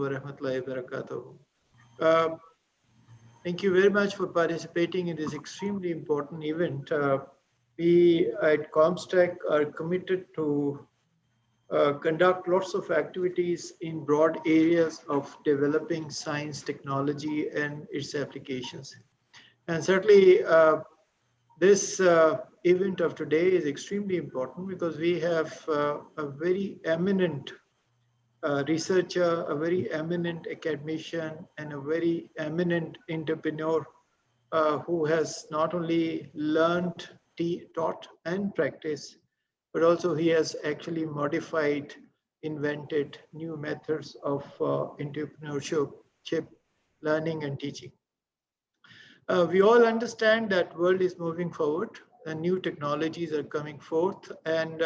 wa rahmatullahi wa barakatuh. Thank you very much for participating in this extremely important event. We at Comstech are committed to conduct lots of activities in broad areas of developing science, technology, and its applications. And certainly, this event of today is extremely important because we have a very eminent researcher, a very eminent academician, and a very eminent entrepreneur who has not only learned, taught, and practiced, but also he has actually modified, invented new methods of entrepreneurship, learning, and teaching. We all understand that world is moving forward and new technologies are coming forth, and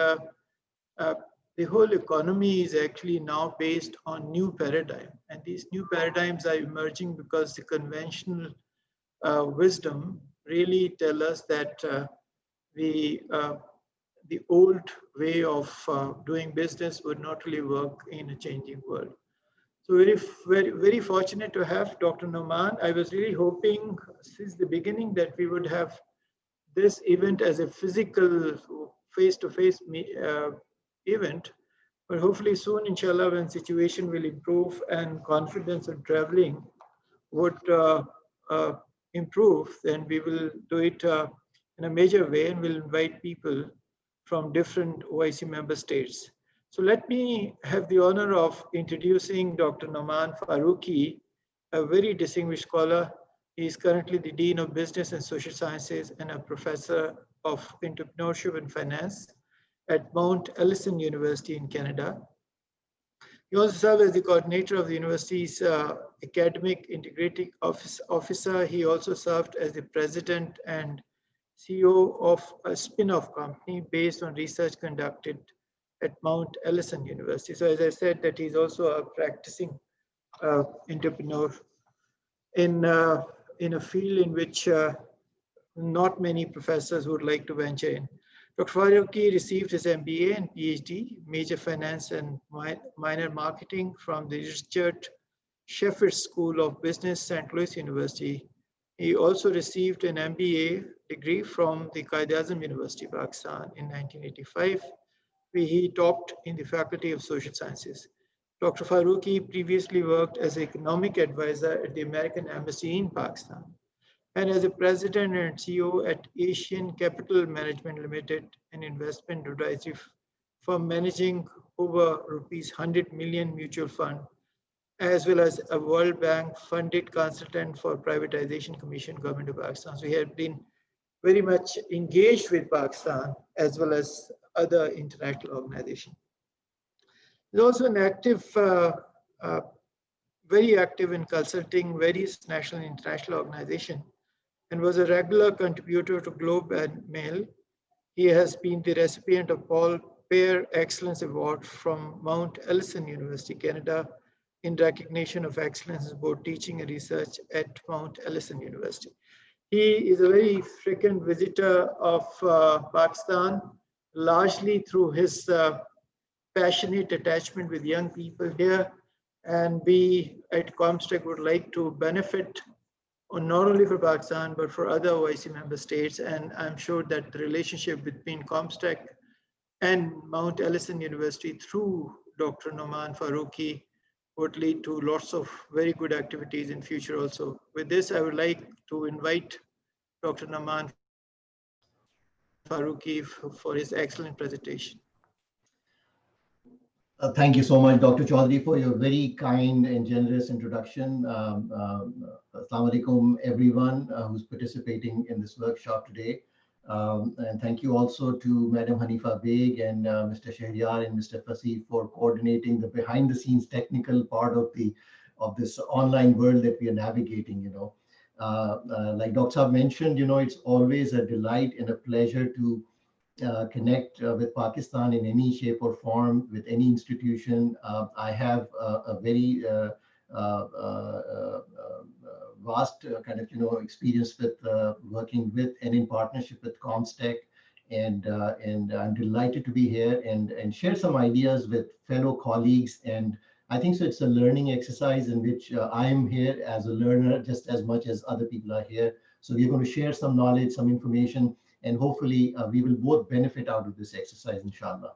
the whole economy is actually now based on new paradigm, and these new paradigms are emerging because the conventional wisdom really tell us that the old way of doing business would not really work in a changing world. So very fortunate to have Dr. Nauman. I was really hoping since the beginning that we would have this event as a physical face-to-face event, but hopefully soon, inshallah, when situation will improve and confidence in traveling would improve, then we will do it in a major way and will invite people from different OIC member states. So let me have the honor of introducing Dr. Nauman Farooqi, a very distinguished scholar. He is currently the Dean of Business and Social Sciences and a professor of entrepreneurship and finance at Mount Allison University in Canada. He also served as the coordinator of the university's academic integrating officer. He also served as the president and CEO of a spin-off company based on research conducted at Mount Allison University. So as I said, that he's also a practicing entrepreneur in a field in which not many professors would like to venture in. Dr. Farooqi received his MBA and Ph.D., major finance and minor marketing from the Richard Sheffield School of Business, St. Louis University. He also received an MBA degree from the Quaid-e-Azam University, Pakistan in 1985, where he taught in the Faculty of Social Sciences. Dr. Farooqi previously worked as an economic advisor at the American Embassy in Pakistan and as a president and CEO at Asian Capital Management Limited, an investment advisory firm managing over rupees 100 million mutual fund, as well as a World Bank funded consultant for Privatization Commission, Government of Pakistan. So he had been very much engaged with Pakistan as well as other international organizations. He's also an active, very active in consulting various national and international organizations and was a regular contributor to Globe and Mail. He has been the recipient of Paul Pear Excellence Award from Mount Allison University, Canada, in recognition of excellence in both teaching and research at Mount Allison University. He is a very frequent visitor of Pakistan, largely through his passionate attachment with young people here. And we at Comstech would like to benefit not only for Pakistan, but for other OIC member states. And I'm sure that the relationship between Comstech and Mount Allison University through Dr. Nauman Farooqi would lead to lots of very good activities in future also. With this, I would like to invite Dr. Nauman Farooqi for his excellent presentation. Thank you so much, Dr. Chaudhary, for your very kind and generous introduction. Assalamu alaikum, everyone who's participating in this workshop today. And thank you also to Madam Hanifa Beg and Mr. Shahryar and Mr. Fasih for coordinating the behind-the-scenes technical part of this online world that we are navigating. Like Dr. Saab mentioned, it's always a delight and a pleasure to connect with Pakistan in any shape or form with any institution. I have a very vast kind of experience with working with and in partnership with Comstech, and I'm delighted to be here and share some ideas with fellow colleagues and I think so. It's a learning exercise in which I'm here as a learner just as much as other people are here. So we're going to share some knowledge, some information, and hopefully we will both benefit out of this exercise, inshallah.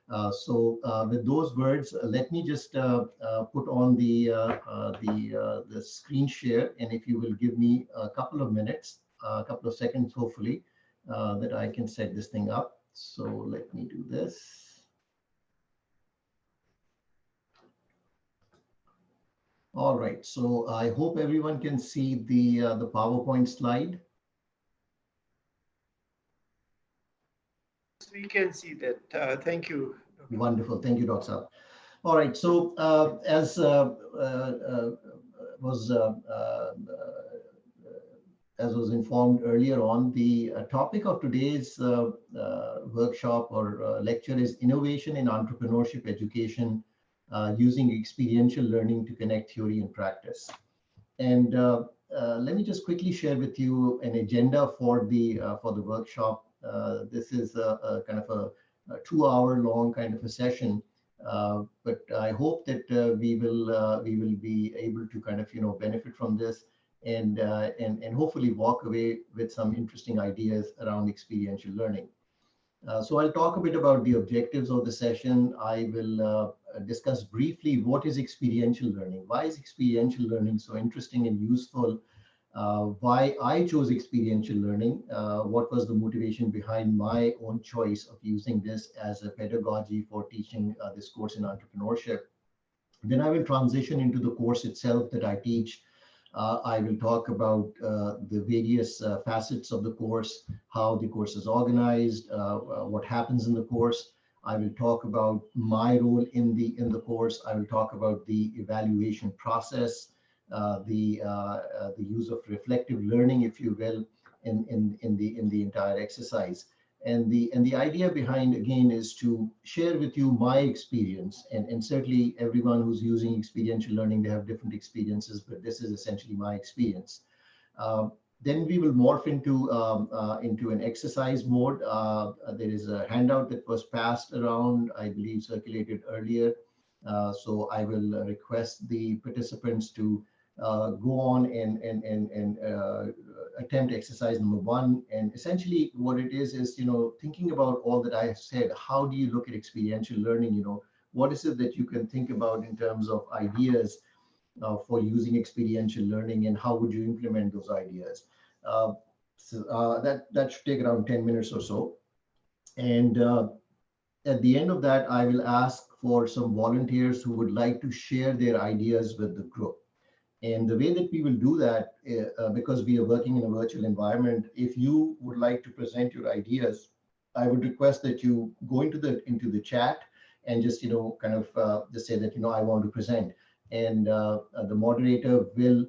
With those words, let me just put on the screen share, and if you will give me a couple of minutes, a couple of seconds, hopefully, that I can set this thing up. So let me do this. All right, so I hope everyone can see the PowerPoint slide. We can see that. Thank you. Wonderful, thank you, Dr. Saab. All right, so was uh, uh, as was informed earlier on, the topic of today's workshop or lecture is innovation in entrepreneurship education using experiential learning to connect theory and practice. And let me just quickly share with you an agenda for the workshop. This is a kind of a 2-hour long kind of a session, but I hope that we will be able to kind of benefit from this and hopefully walk away with some interesting ideas around experiential learning. So I'll talk a bit about the objectives of the session. I will discuss briefly what is experiential learning. Why is experiential learning so interesting and useful? Why I chose experiential learning? What was the motivation behind my own choice of using this as a pedagogy for teaching this course in entrepreneurship? Then I will transition into the course itself that I teach. I will talk about the various facets of the course, how the course is organized, what happens in the course. I will talk about my role in the course. I will talk about the evaluation process, the use of reflective learning, if you will, in the entire exercise. And the idea behind, again, is to share with you my experience, and certainly everyone who's using experiential learning, they have different experiences, but this is essentially my experience. Then we will morph into an exercise mode. There is a handout that was passed around, I believe circulated earlier. So I will request the participants to go on and attempt exercise number 1. And essentially what it is, thinking about all that I have said, how do you look at experiential learning? What is it that you can think about in terms of ideas for using experiential learning, and how would you implement those ideas? That should take around 10 minutes or so. And at the end of that, I will ask for some volunteers who would like to share their ideas with the group. And the way that we will do that, because we are working in a virtual environment, if you would like to present your ideas, I would request that you go into the chat and just kind of just say that I want to present, and the moderator will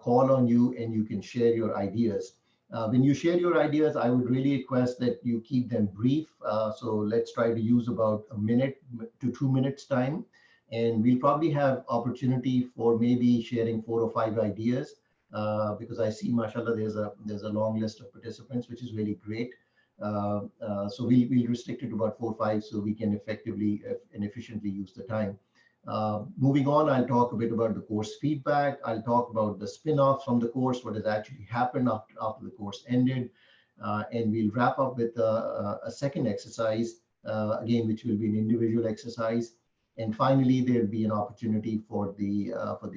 call on you and you can share your ideas. When you share your ideas, I would really request that you keep them brief. So let's try to use about 1 minute to 2 minutes time. And we'll probably have opportunity for maybe sharing 4 or 5 ideas, because I see, mashallah, there's a long list of participants, which is really great. So we'll restrict it to about 4 or 5 so we can effectively and efficiently use the time. Moving on, I'll talk a bit about the course feedback. I'll talk about the spin-offs from the course, what has actually happened after the course ended. And we'll wrap up with a second exercise, again, which will be an individual exercise. And finally, there'll be an opportunity for the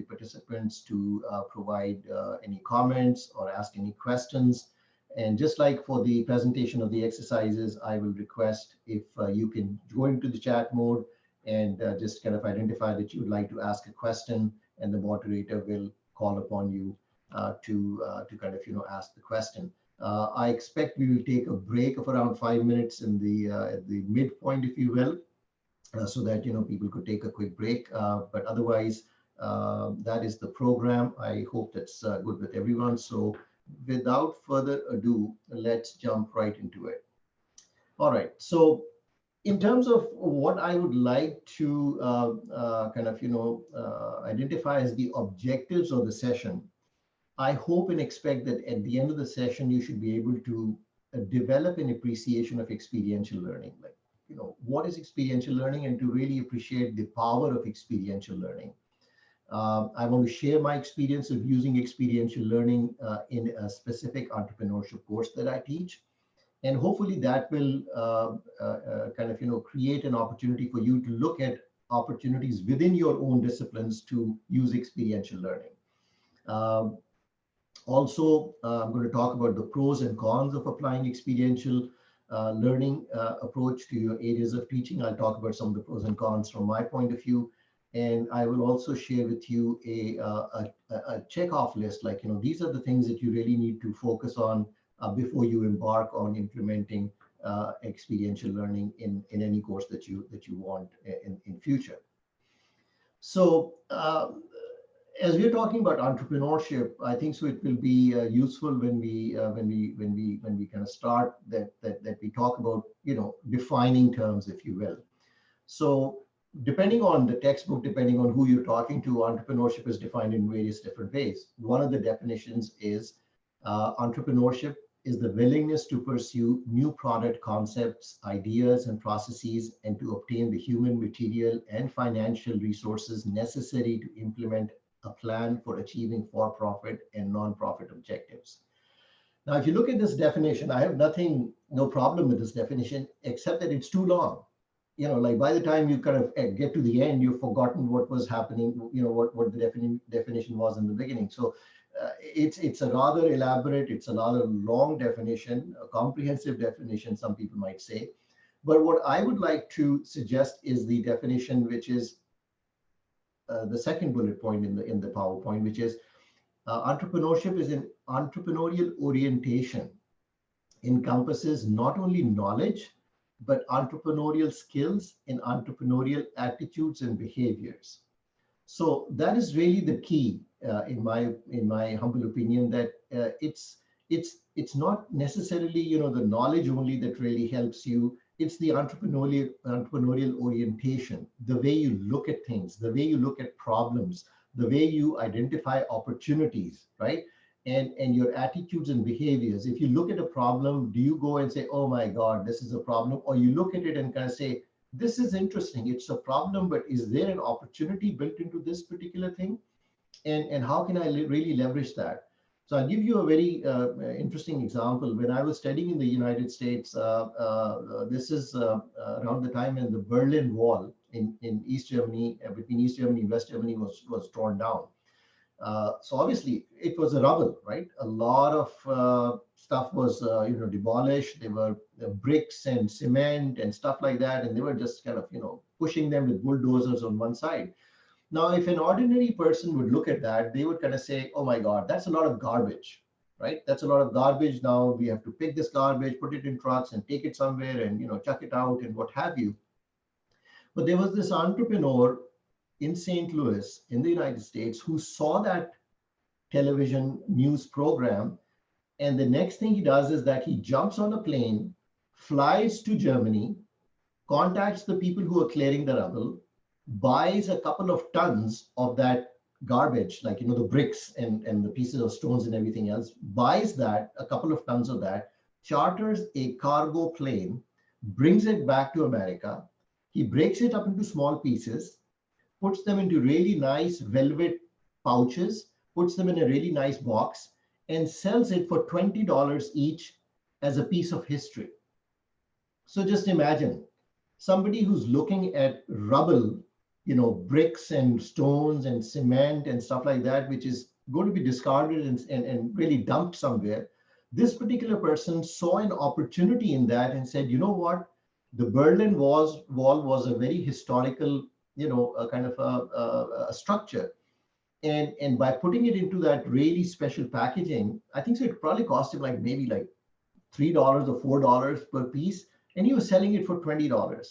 participants to provide any comments or ask any questions. And just like for the presentation of the exercises, I will request if you can go into the chat mode and just kind of identify that you would like to ask a question, and the moderator will call upon you to kind of ask the question. I expect we will take a break of around 5 minutes in at the midpoint, if you will. So that people could take a quick break, but otherwise that is the program. I hope that's good with everyone. So without further ado, let's jump right into it. All right, so in terms of what I would like to kind of identify as the objectives of the session, I hope and expect that at the end of the session you should be able to develop an appreciation of experiential learning. Like, what is experiential learning and to really appreciate the power of experiential learning. I want to share my experience of using experiential learning in a specific entrepreneurship course that I teach. And hopefully that will kind of, create an opportunity for you to look at opportunities within your own disciplines to use experiential learning. Also, I'm going to talk about the pros and cons of applying experiential learning approach to your areas of teaching. I'll talk about some of the pros and cons from my point of view. And I will also share with you a check-off list, like, these are the things that you really need to focus on before you embark on implementing experiential learning in any course that you want in future. So as we're talking about entrepreneurship, I think so it will be useful when we kind of start that we talk about defining terms, if you will. So depending on the textbook, depending on who you're talking to, entrepreneurship is defined in various different ways. One of the definitions is entrepreneurship is the willingness to pursue new product concepts, ideas, and processes, and to obtain the human, material, and financial resources necessary to implement a plan for achieving for-profit and non-profit objectives. Now, if you look at this definition, I have no problem with this definition, except that it's too long. Like by the time you kind of get to the end, you've forgotten what was happening, what the definition was in the beginning. So it's a rather elaborate, it's a rather long definition, a comprehensive definition, some people might say. But what I would like to suggest is the definition, which is the second bullet point in the PowerPoint, which is entrepreneurship is an entrepreneurial orientation, encompasses not only knowledge, but entrepreneurial skills and entrepreneurial attitudes and behaviors. So that is really the key, in my humble opinion, that it's not necessarily the knowledge only that really helps you. It's the entrepreneurial orientation, the way you look at things, the way you look at problems, the way you identify opportunities, right? And your attitudes and behaviors. If you look at a problem, do you go and say, oh my God, this is a problem? Or you look at it and kind of say, this is interesting, it's a problem, but is there an opportunity built into this particular thing? And how can I really leverage that? So I'll give you a very interesting example. When I was studying in the United States, this is around the time when the Berlin Wall in East Germany, between East Germany and West Germany was torn down. So obviously it was a rubble, right? A lot of stuff was demolished. There were bricks and cement and stuff like that, and they were just kind of pushing them with bulldozers on one side. Now, if an ordinary person would look at that, they would kind of say, oh my God, that's a lot of garbage, right? That's a lot of garbage. Now we have to pick this garbage, put it in trucks and take it somewhere and chuck it out and what have you. But there was this entrepreneur in St. Louis in the United States who saw that television news program. And the next thing he does is that he jumps on a plane, flies to Germany, contacts the people who are clearing the rubble, buys a couple of tons of that garbage, like, the bricks and the pieces of stones and everything else, buys that, a couple of tons of that, charters a cargo plane, brings it back to America. He breaks it up into small pieces, puts them into really nice velvet pouches, puts them in a really nice box, and sells it for $20 each as a piece of history. So just imagine somebody who's looking at rubble, bricks and stones and cement and stuff like that, which is going to be discarded and really dumped somewhere. This particular person saw an opportunity in that and said, you know what? The Berlin Wall was a very historical, a kind of a structure. And by putting it into that really special packaging, I think so it probably cost him maybe $3 or $4 per piece. And he was selling it for $20.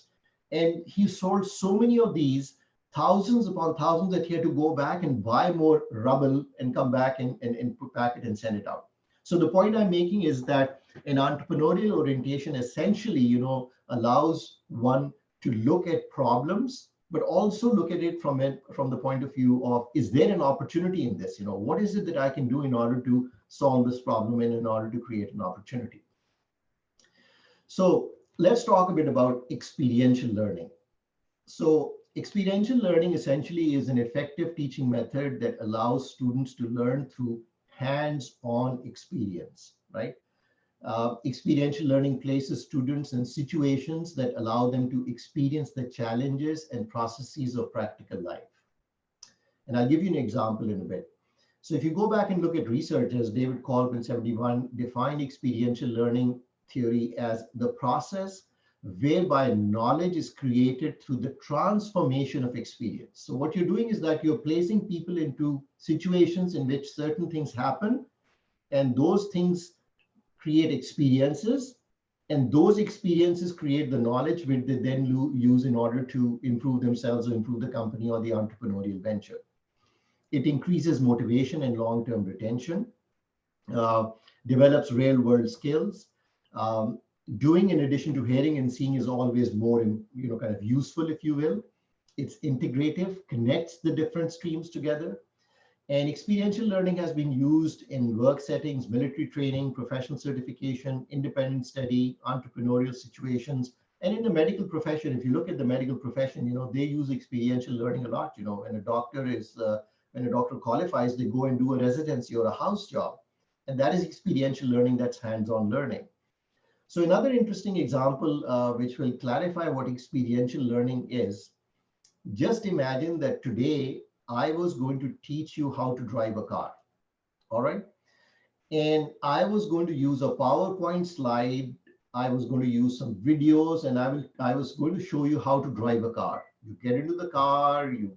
And he sold so many of these, thousands upon thousands, that he had to go back and buy more rubble and come back and pack it and send it out. So the point I'm making is that an entrepreneurial orientation essentially, allows one to look at problems, but also look at it from the point of view of, is there an opportunity in this? What is it that I can do in order to solve this problem and in order to create an opportunity? So let's talk a bit about experiential learning. So experiential learning essentially is an effective teaching method that allows students to learn through hands-on experience, right? Experiential learning places students in situations that allow them to experience the challenges and processes of practical life. And I'll give you an example in a bit. So if you go back and look at researchers, David Kolb in 71 defined experiential learning theory as the process whereby knowledge is created through the transformation of experience. So what you're doing is that you're placing people into situations in which certain things happen, and those things create experiences, and those experiences create the knowledge which they then use in order to improve themselves or improve the company or the entrepreneurial venture. It increases motivation and long-term retention, uh, develops real-world skills. Doing in addition to hearing and seeing is always more, kind of useful, if you will. It's integrative, connects the different streams together. And experiential learning has been used in work settings, military training, professional certification, independent study, entrepreneurial situations, and in the medical profession. If you look at the medical profession, they use experiential learning a lot. When a doctor qualifies, they go and do a residency or a house job. And that is experiential learning, that's hands-on learning. So another interesting example, which will clarify what experiential learning is, just imagine that today I was going to teach you how to drive a car, all right? And I was going to use a PowerPoint slide. I was going to use some videos, and I was going to show you how to drive a car. You get into the car, you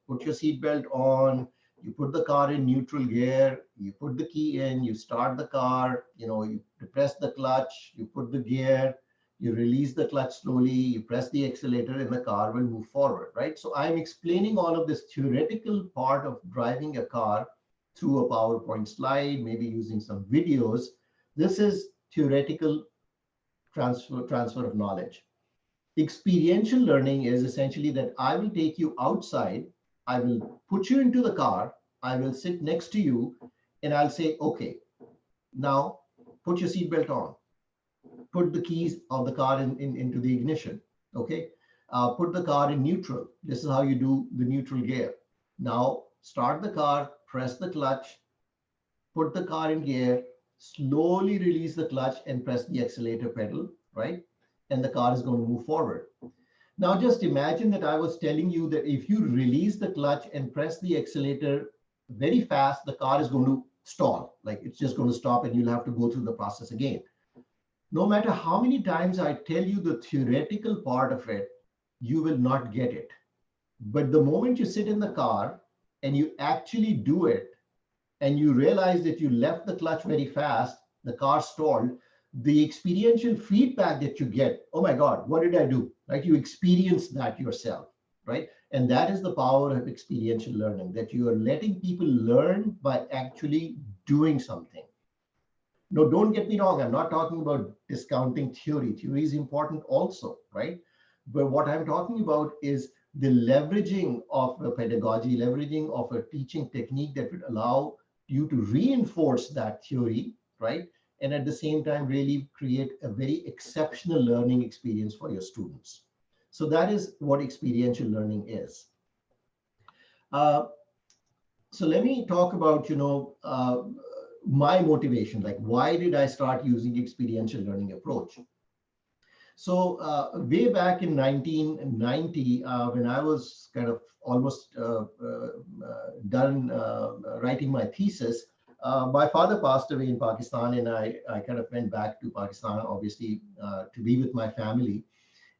put your seatbelt on, you put the car in neutral gear, you put the key in, you start the car, you press the clutch, you put the gear, you release the clutch slowly, you press the accelerator, and the car will move forward, right? So I'm explaining all of this theoretical part of driving a car through a PowerPoint slide, maybe using some videos. This is theoretical transfer of knowledge. Experiential learning is essentially that I will take you outside, I will put you into the car, I will sit next to you, and I'll say, okay, now put your seatbelt on. Put the keys of the car into the ignition, okay? Put the car in neutral. This is how you do the neutral gear. Now start the car, press the clutch, put the car in gear, slowly release the clutch and press the accelerator pedal, right? And the car is going to move forward. Now just imagine that I was telling you that if you release the clutch and press the accelerator very fast, the car is going to stall. Like it's just going to stop and you'll have to go through the process again. No matter how many times I tell you the theoretical part of it, you will not get it. But the moment you sit in the car and you actually do it, and you realize that you left the clutch very fast, the car stalled, the experiential feedback that you get, oh my God, what did I do? Right? You experience that yourself, right? And that is the power of experiential learning, that you are letting people learn by actually doing something. No, don't get me wrong. I'm not talking about discounting theory. Theory is important also, right? But what I'm talking about is the leveraging of a pedagogy, leveraging of a teaching technique that would allow you to reinforce that theory, right? And at the same time, really create a very exceptional learning experience for your students. So that is what experiential learning is. So let me talk about, my motivation, like why did I start using experiential learning approach? So way back in 1990, when I was kind of almost done writing my thesis, my father passed away in Pakistan, and I kind of went back to Pakistan, obviously, to be with my family.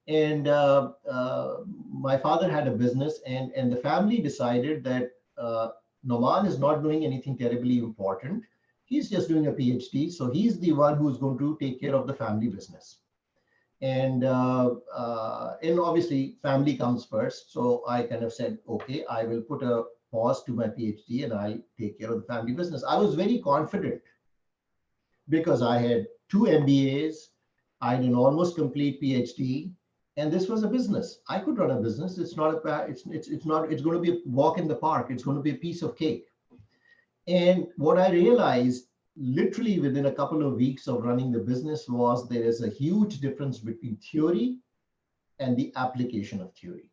And my father had a business, and the family decided that Nauman is not doing anything terribly important. He's just doing a PhD, so he's the one who's going to take care of the family business. And obviously family comes first. So I kind of said, okay, I will put a pause to my PhD and I'll take care of the family business. I was very confident because I had 2 MBAs, I had an almost complete PhD, and this was a business. I could run a business. It's not a bad, it's going to be a walk in the park. It's going to be a piece of cake. And what I realized literally within a couple of weeks of running the business was there is a huge difference between theory and the application of theory.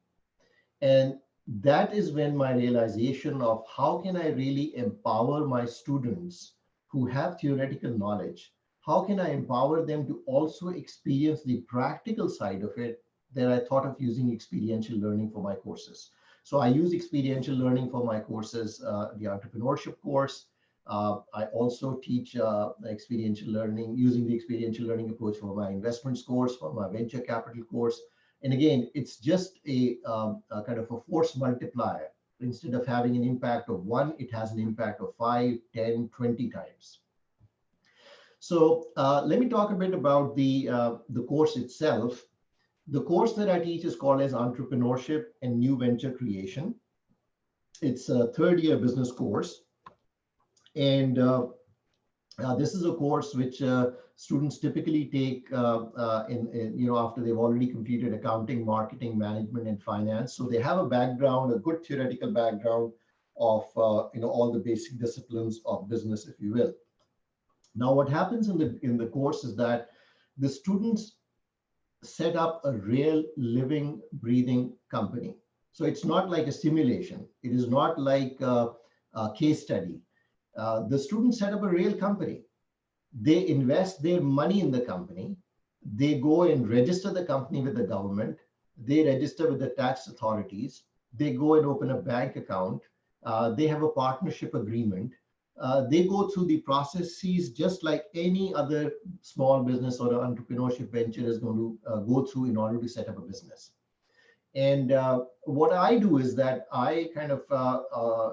And that is when my realization of how can I really empower my students who have theoretical knowledge, how can I empower them to also experience the practical side of it, that I thought of using experiential learning for my courses. So I use experiential learning for my courses, the entrepreneurship course. I also teach experiential learning, using the experiential learning approach for my investments course, for my venture capital course. And again, it's just a kind of a force multiplier. Instead of having an impact of 1, it has an impact of 5, 10, 20 times. So let me talk a bit about the course itself. The course that I teach is called as Entrepreneurship and New Venture Creation. It's a third-year business course. And this is a course which students typically take after they've already completed accounting, marketing, management, and finance. So they have a background, a good theoretical background of all the basic disciplines of business, if you will. Now, what happens in the course is that the students set up a real living, breathing company. So it's not like a simulation. It is not like a case study. The students set up a real company. They invest their money in the company. They go and register the company with the government. They register with the tax authorities. They go and open a bank account. They have a partnership agreement. They go through the processes just like any other small business or entrepreneurship venture is going to go through in order to set up a business. And what I do is that I kind of,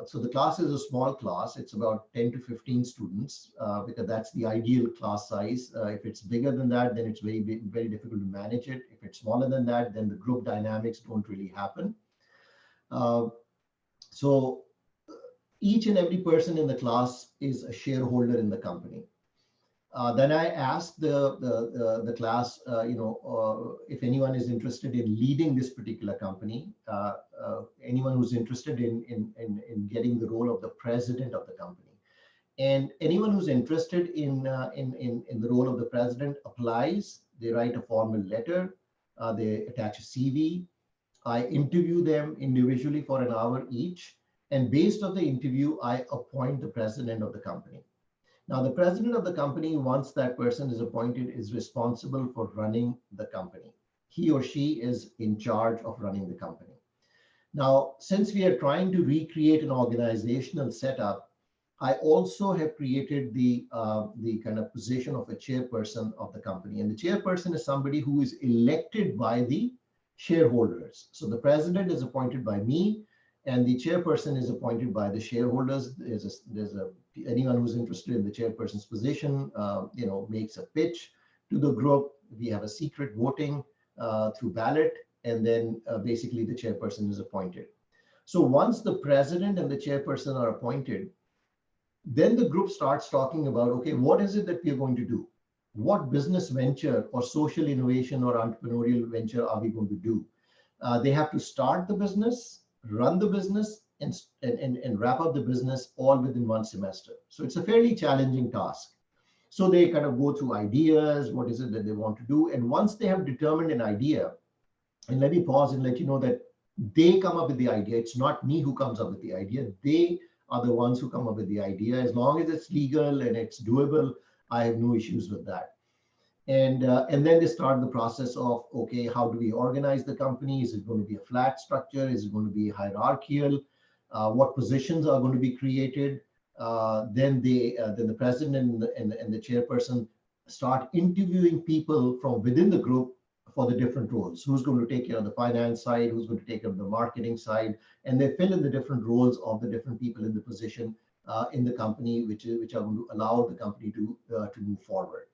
so the class is a small class. It's about 10 to 15 students because that's the ideal class size. If it's bigger than that, then it's very difficult to manage it. If it's smaller than that, then the group dynamics don't really happen. So each and every person in the class is a shareholder in the company. Then I asked the class, if anyone is interested in leading this particular company, anyone who's interested in getting the role of the president of the company. And anyone who's interested in the role of the president applies. They write a formal letter. They attach a CV. I interview them individually for an hour each. And based on the interview, I appoint the president of the company. Now, the president of the company, once that person is appointed, is responsible for running the company. He or she is in charge of running the company. Now, since we are trying to recreate an organizational setup, I also have created the kind of position of a chairperson of the company. And the chairperson is somebody who is elected by the shareholders. So the president is appointed by me, and the chairperson is appointed by the shareholders. Anyone who's interested in the chairperson's position, makes a pitch to the group. We have a secret voting through ballot, and then basically the chairperson is appointed. So once the president and the chairperson are appointed, then the group starts talking about, okay, what is it that we are going to do? What business venture or social innovation or entrepreneurial venture are we going to do? They have to start the business, run the business, and wrap up the business all within one semester. So it's a fairly challenging task. So they kind of go through ideas, what is it that they want to do? And once they have determined an idea, and let me pause and let you know that they come up with the idea. It's not me who comes up with the idea. They are the ones who come up with the idea. As long as it's legal and it's doable, I have no issues with that. And then they start the process of, okay, how do we organize the company? Is it going to be a flat structure? Is it going to be hierarchical? What positions are going to be created? Then the president and the chairperson start interviewing people from within the group for the different roles. Who's going to take care of the finance side? Who's going to take care of the marketing side? And they fill in the different roles of the different people in the position in the company, which are going to allow the company to move forward.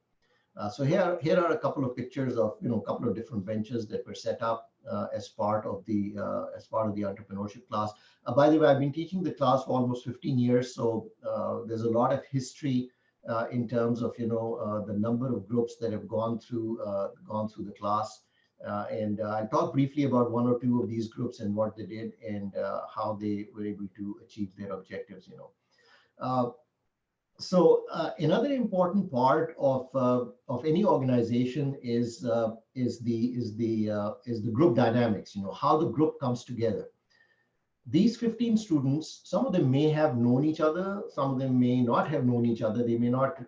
So here are a couple of pictures of a couple of different ventures that were set up as part of the entrepreneurship class. By the way, I've been teaching the class for almost 15 years, so there's a lot of history in terms of the number of groups that have gone through the class. And I'll talk briefly about one or two of these groups and what they did and how they were able to achieve their objectives. Another important part of any organization is the group dynamics. You know, how the group comes together. These 15 students, some of them may have known each other, some of them may not have known each other, they may not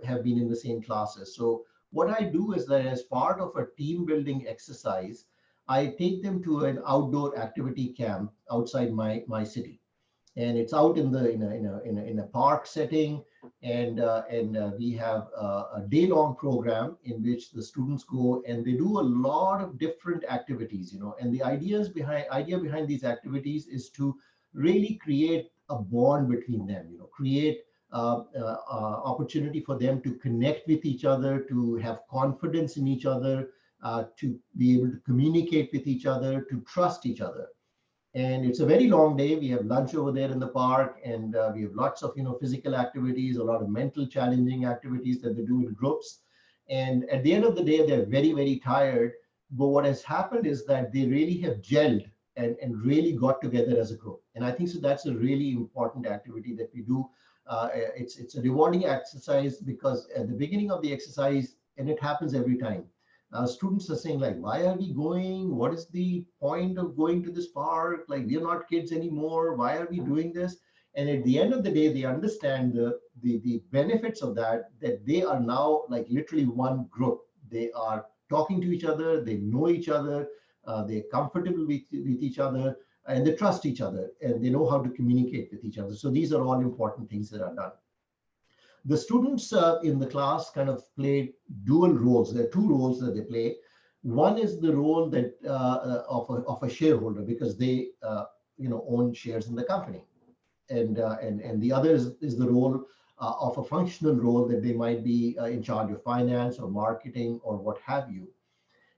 have been in the same classes. So what I do is that as part of a team building exercise, I take them to an outdoor activity camp outside my city. And it's out in a park setting, and we have a day-long program in which the students go and they do a lot of different activities, you know. And the idea behind these activities is to really create a bond between them, you know, create opportunity for them to connect with each other, to have confidence in each other, to be able to communicate with each other, to trust each other. And it's a very long day. We have lunch over there in the park, and we have lots of, you know, physical activities, a lot of mental challenging activities that they do in groups. And at the end of the day, they're very, very tired. But what has happened is that they really have gelled and really got together as a group. And I think so that's a really important activity that we do. It's a rewarding exercise because at the beginning of the exercise, and it happens every time, students are saying like, why are we going? What is the point of going to this park? Like, we're not kids anymore. Why are we doing this? And at the end of the day, they understand the benefits of that they are now like literally one group. They are talking to each other. They know each other. They're comfortable with each other, and they trust each other, and they know how to communicate with each other. So these are all important things that are done. The students in the class kind of play dual roles. There are two roles that they play. One is the role that of a shareholder, because they own shares in the company, and the other is the role of a functional role that they might be in charge of finance or marketing or what have you.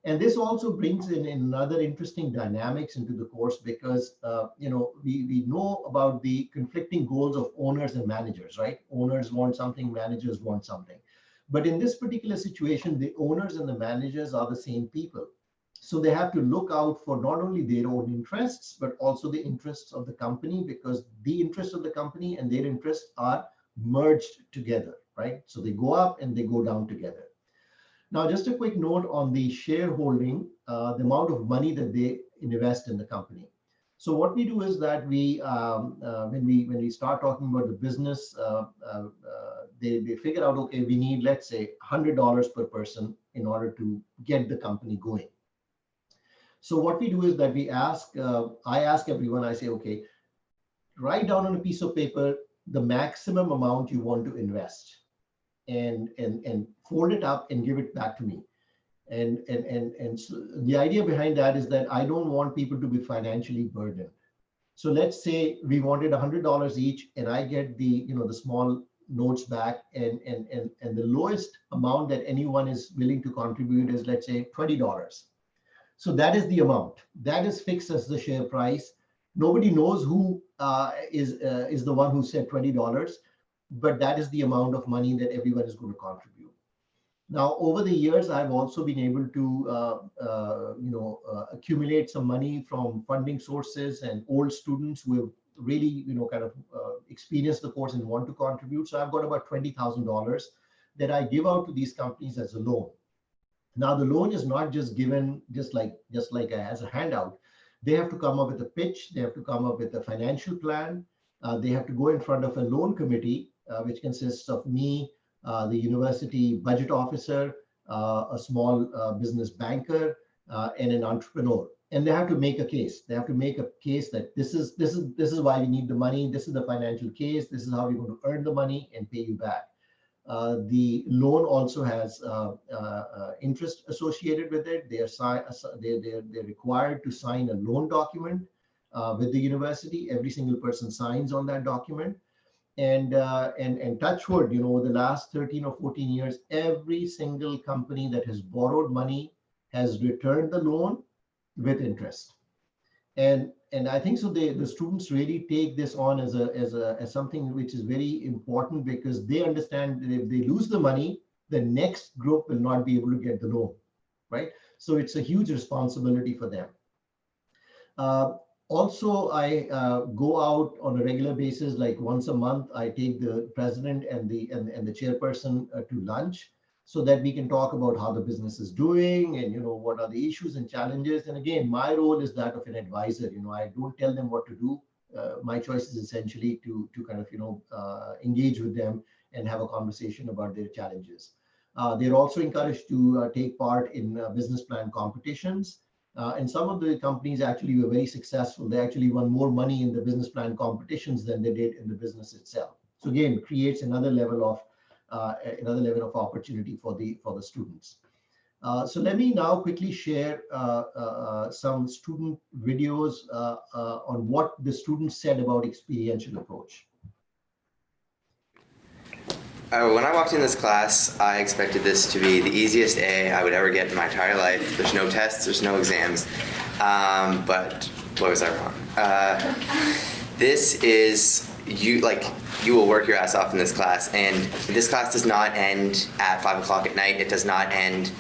And this also brings in another interesting dynamics into the course, because we know about the conflicting goals of owners and managers, right? Owners want something, managers want something. But in this particular situation, the owners and the managers are the same people. So they have to look out for not only their own interests, but also the interests of the company, because the interests of the company and their interests are merged together, right? So they go up and they go down together. Now, just a quick note on the shareholding, the amount of money that they invest in the company. So what we do is that when we start talking about the business, they figure out, okay, we need, let's say, $100 per person in order to get the company going. So what we do is that I ask everyone, I say, okay, write down on a piece of paper the maximum amount you want to invest, and fold it up and give it back to me. And so the idea behind that is that I don't want people to be financially burdened. So let's say we wanted $100 each, and I get the small notes back, and the lowest amount that anyone is willing to contribute is, let's say, $20. So that is the amount that is fixed as the share price. Nobody knows who is the one who said $20. But that is the amount of money that everyone is going to contribute. Now, over the years, I've also been able to, accumulate some money from funding sources and old students who have really, experienced the course and want to contribute. So I've got about $20,000 that I give out to these companies as a loan. Now, the loan is not just given just like as a handout. They have to come up with a pitch. They have to come up with a financial plan. They have to go in front of a loan committee, which consists of me, the university budget officer, a small business banker, and an entrepreneur. And they have to make a case. They have to make a case that this is why we need the money. This is the financial case. This is how we're going to earn the money and pay you back. The loan also has interest associated with it. They're required to sign a loan document with the university. Every single person signs on that document. And touch wood, over the last 13 or 14 years, every single company that has borrowed money has returned the loan with interest. And I think so the students really take this on as something which is very important, because they understand that if they lose the money, the next group will not be able to get the loan, right? So it's a huge responsibility for them. Also, I go out on a regular basis, like once a month. I take the president and the chairperson to lunch, so that we can talk about how the business is doing and what are the issues and challenges. And again, my role is that of an advisor. I don't tell them what to do. My choice is essentially to kind of engage with them and have a conversation about their challenges. They're also encouraged to take part in business plan competitions. And some of the companies actually were very successful. They actually won more money in the business plan competitions than they did in the business itself. So again, creates another level of opportunity for the students. So let me now quickly share some student videos on what the students said about experiential approach. When I walked in this class, I expected this to be the easiest A I would ever get in my entire life. There's no tests, there's no exams, but boy was I wrong. This is, you will work your ass off in this class, and this class does not end at 5 o'clock at night. It does not end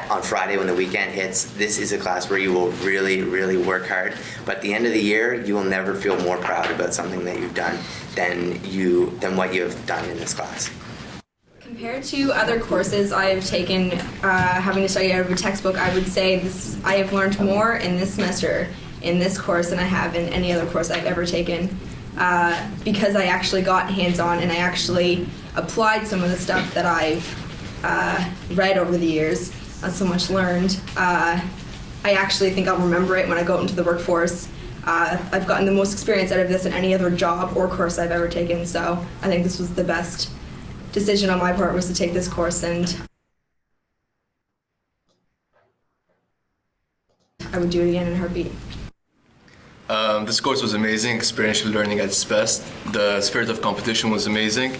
on Friday when the weekend hits. This is a class where you will really, really work hard, but at the end of the year, you will never feel more proud about something that you've done than what you have done in this class. Compared to other courses I have taken, having to study out of a textbook, I would say I have learned more in this semester in this course than I have in any other course I've ever taken, because I actually got hands-on and I actually applied some of the stuff that I've read over the years, not so much learned. I actually think I'll remember it when I go out into the workforce. I've gotten the most experience out of this than any other job or course I've ever taken, so I think this was the best decision on my part, was to take this course, and I would do it again in a heartbeat. This course was amazing, experiential learning at its best. The spirit of competition was amazing.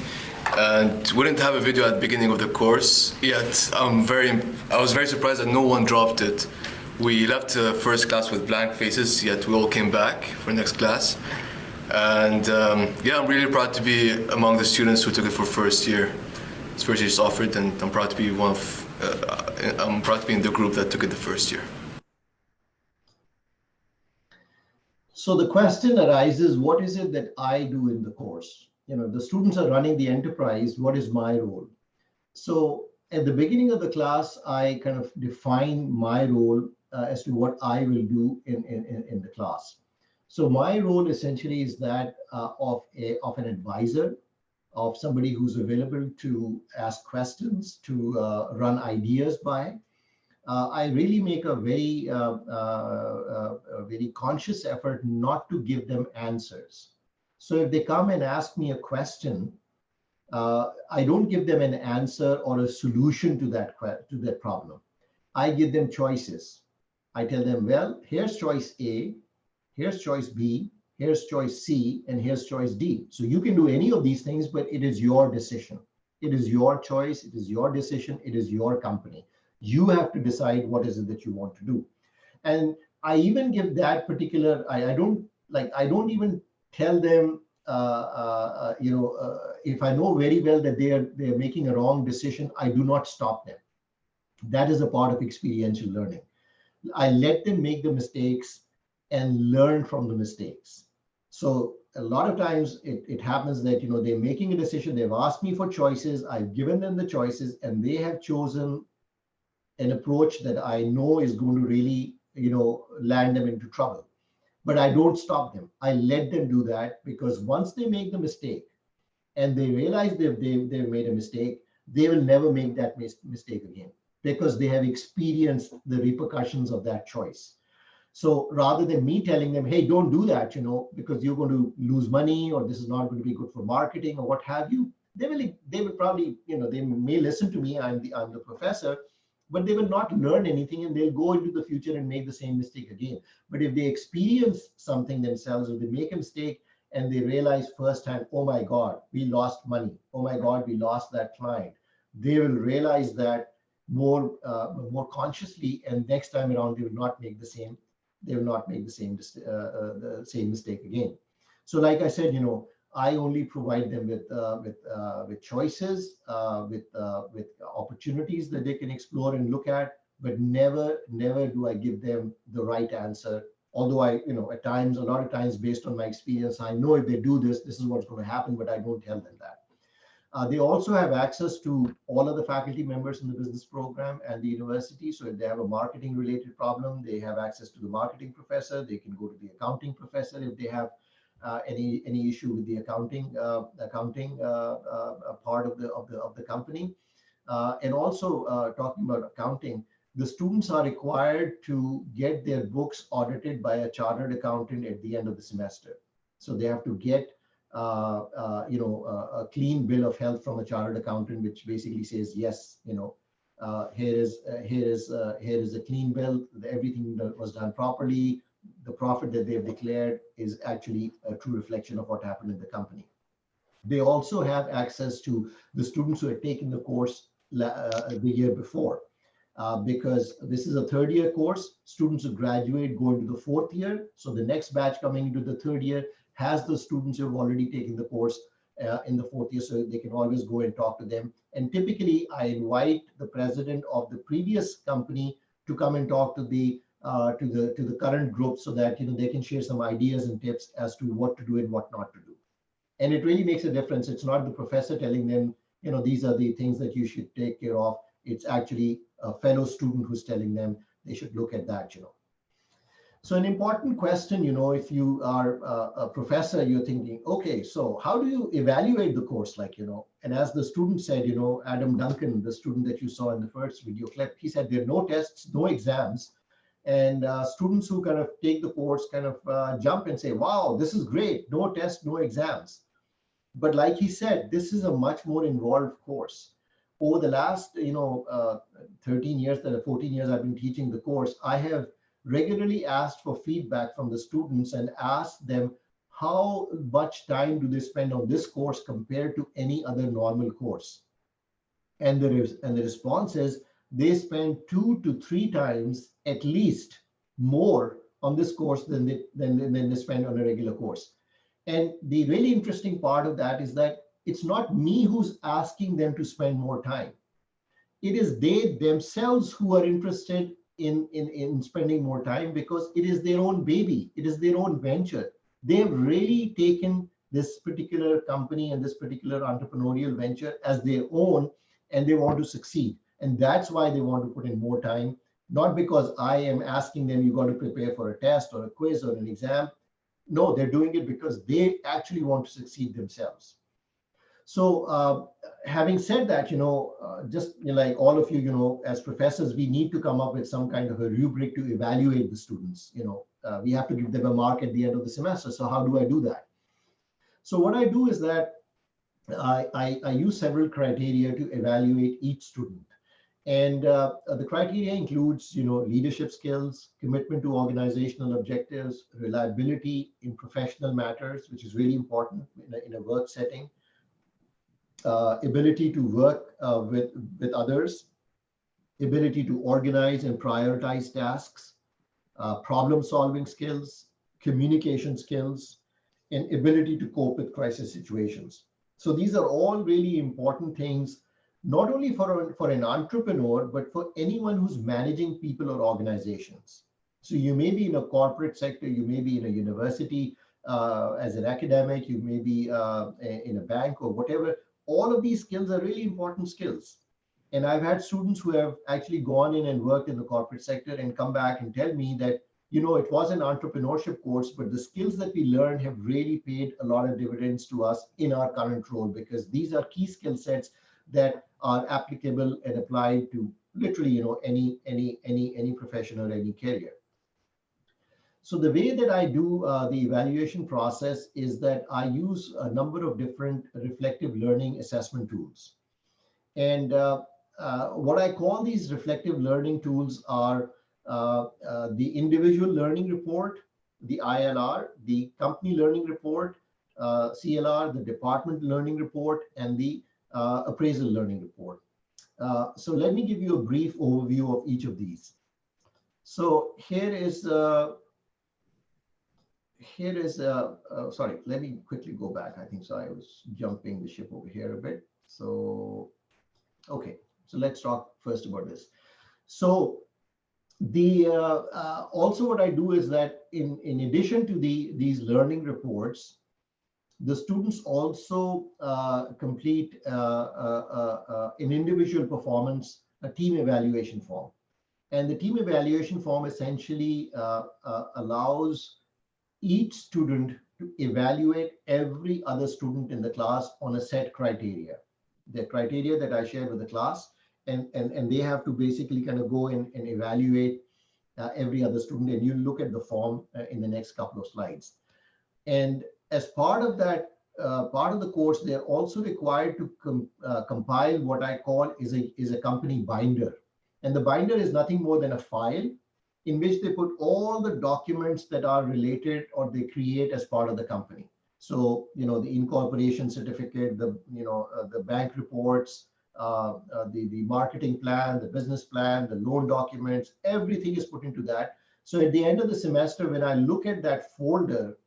And we didn't have a video at the beginning of the course, yet I was very surprised that no one dropped it. We left the first class with blank faces, yet we all came back for next class. And yeah, I'm really proud to be among the students who took it for first year. It's first year is offered, and I'm proud to be I'm proud to be in the group that took it the first year. So the question arises, what is it that I do in the course? The students are running the enterprise, what is my role? So at the beginning of the class, I kind of define my role as to what I will do in the class. So my role essentially is that of an advisor, of somebody who's available to ask questions, to run ideas by. I really make a very conscious effort not to give them answers. So if they come and ask me a question, I don't give them an answer or a solution to that problem. I give them choices. I tell them, well, here's choice A, here's choice B, here's choice C, and here's choice D. So you can do any of these things, but it is your decision. It is your choice. It is your decision. It is your company. You have to decide what is it that you want to do. And I even give that particular, I don't even tell them, if I know very well that they're making a wrong decision, I do not stop them. That is a part of experiential learning. I let them make the mistakes and learn from the mistakes. So a lot of times it happens that, they're making a decision. They've asked me for choices. I've given them the choices, and they have chosen an approach that I know is going to really, land them into trouble. But I don't stop them. I let them do that, because once they make the mistake and they realize they've made a mistake, they will never make that mistake again, because they have experienced the repercussions of that choice. So rather than me telling them, hey, don't do that, because you're going to lose money, or this is not going to be good for marketing, or what have you, they will probably, they may listen to me, I'm the professor, but they will not learn anything, and they'll go into the future and make the same mistake again. But if they experience something themselves, or they make a mistake and they realize firsthand, oh my God, we lost money. Oh my God, we lost that client. They will realize that more consciously, and next time around they will not make the same mistake again. So like I said, I only provide them with choices, with opportunities that they can explore and look at, but never do I give them the right answer Although at times, a lot of times based on my experience, I know if they do this, this is what's going to happen, but I don't tell them that. They also have access to all of the faculty members in the business program and the university. So if they have a marketing related problem, they have access to the marketing professor. They can go to the accounting professor if they have any issue with the accounting part of the company. And also talking about accounting, the students are required to get their books audited by a chartered accountant at the end of the semester. So they have to get a clean bill of health from a chartered accountant, which basically says, yes, here is a clean bill, everything that was done properly. The profit that they've declared is actually a true reflection of what happened in the company. They also have access to the students who had taken the course the year before. Because this is a third year course, students who graduate go into the fourth year. So the next batch coming into the third year has the students who have already taken the course in the fourth year, so they can always go and talk to them. And typically, I invite the president of the previous company to come and talk to the current group, so that they can share some ideas and tips as to what to do and what not to do. And it really makes a difference. It's not the professor telling them, these are the things that you should take care of. It's actually a fellow student who's telling them they should look at that. So an important question, if you are a professor, you're thinking, okay, so how do you evaluate the course? And as the student said, Adam Duncan, the student that you saw in the first video clip, he said there are no tests, no exams. And students who kind of take the course kind of jump and say, wow, this is great. No tests, no exams. But like he said, this is a much more involved course. Over the last, 13 years, 14 years I've been teaching the course, I have regularly asked for feedback from the students and asked them how much time do they spend on this course compared to any other normal course. And the response is they spend 2 to 3 times at least more on this course than they spend on a regular course. And the really interesting part of that is that it's not me who's asking them to spend more time. It is they themselves who are interested in spending more time, because it is their own baby. It is their own venture. They have really taken this particular company and this particular entrepreneurial venture as their own, and they want to succeed. And that's why they want to put in more time, not because I am asking them, you got to prepare for a test or a quiz or an exam. No, they're doing it because they actually want to succeed themselves. So having said that, just like all of you, as professors, we need to come up with some kind of a rubric to evaluate the students. We have to give them a mark at the end of the semester. So how do I do that? So what I do is that I use several criteria to evaluate each student. And the criteria includes, leadership skills, commitment to organizational objectives, reliability in professional matters, which is really important in a work setting, ability to work with others, ability to organize and prioritize tasks, problem-solving skills, communication skills, and ability to cope with crisis situations. So these are all really important things, not only for an entrepreneur, but for anyone who's managing people or organizations. So you may be in a corporate sector, you may be in a university as an academic, you may be in a bank or whatever. All of these skills are really important skills. And I've had students who have actually gone in and worked in the corporate sector and come back and tell me that, it was an entrepreneurship course, but the skills that we learned have really paid a lot of dividends to us in our current role, because these are key skill sets that are applicable and applied to literally, any profession or any career. So the way that I do the evaluation process is that I use a number of different reflective learning assessment tools. And what I call these reflective learning tools are the individual learning report, the ILR, the company learning report, CLR, the department learning report, and the appraisal learning report. So let me give you a brief overview of each of these. So here is sorry, let me quickly go back. I think so I was jumping the ship over here a bit. So, okay, so let's talk first about this. So Also what I do is that in addition to these learning reports, the students also complete an individual performance, a team evaluation form. And the team evaluation form essentially allows each student to evaluate every other student in the class on a set criteria. The criteria that I share with the class, and they have to basically kind of go in and evaluate every other student, and you look at the form in the next couple of slides. And as part of that, part of the course, they're also required to compile what I call is a company binder. And the binder is nothing more than a file in which they put all the documents that are related or they create as part of the company. So, the incorporation certificate, the bank reports, the marketing plan, the business plan, the loan documents, everything is put into that. So at the end of the semester, when I look at that folder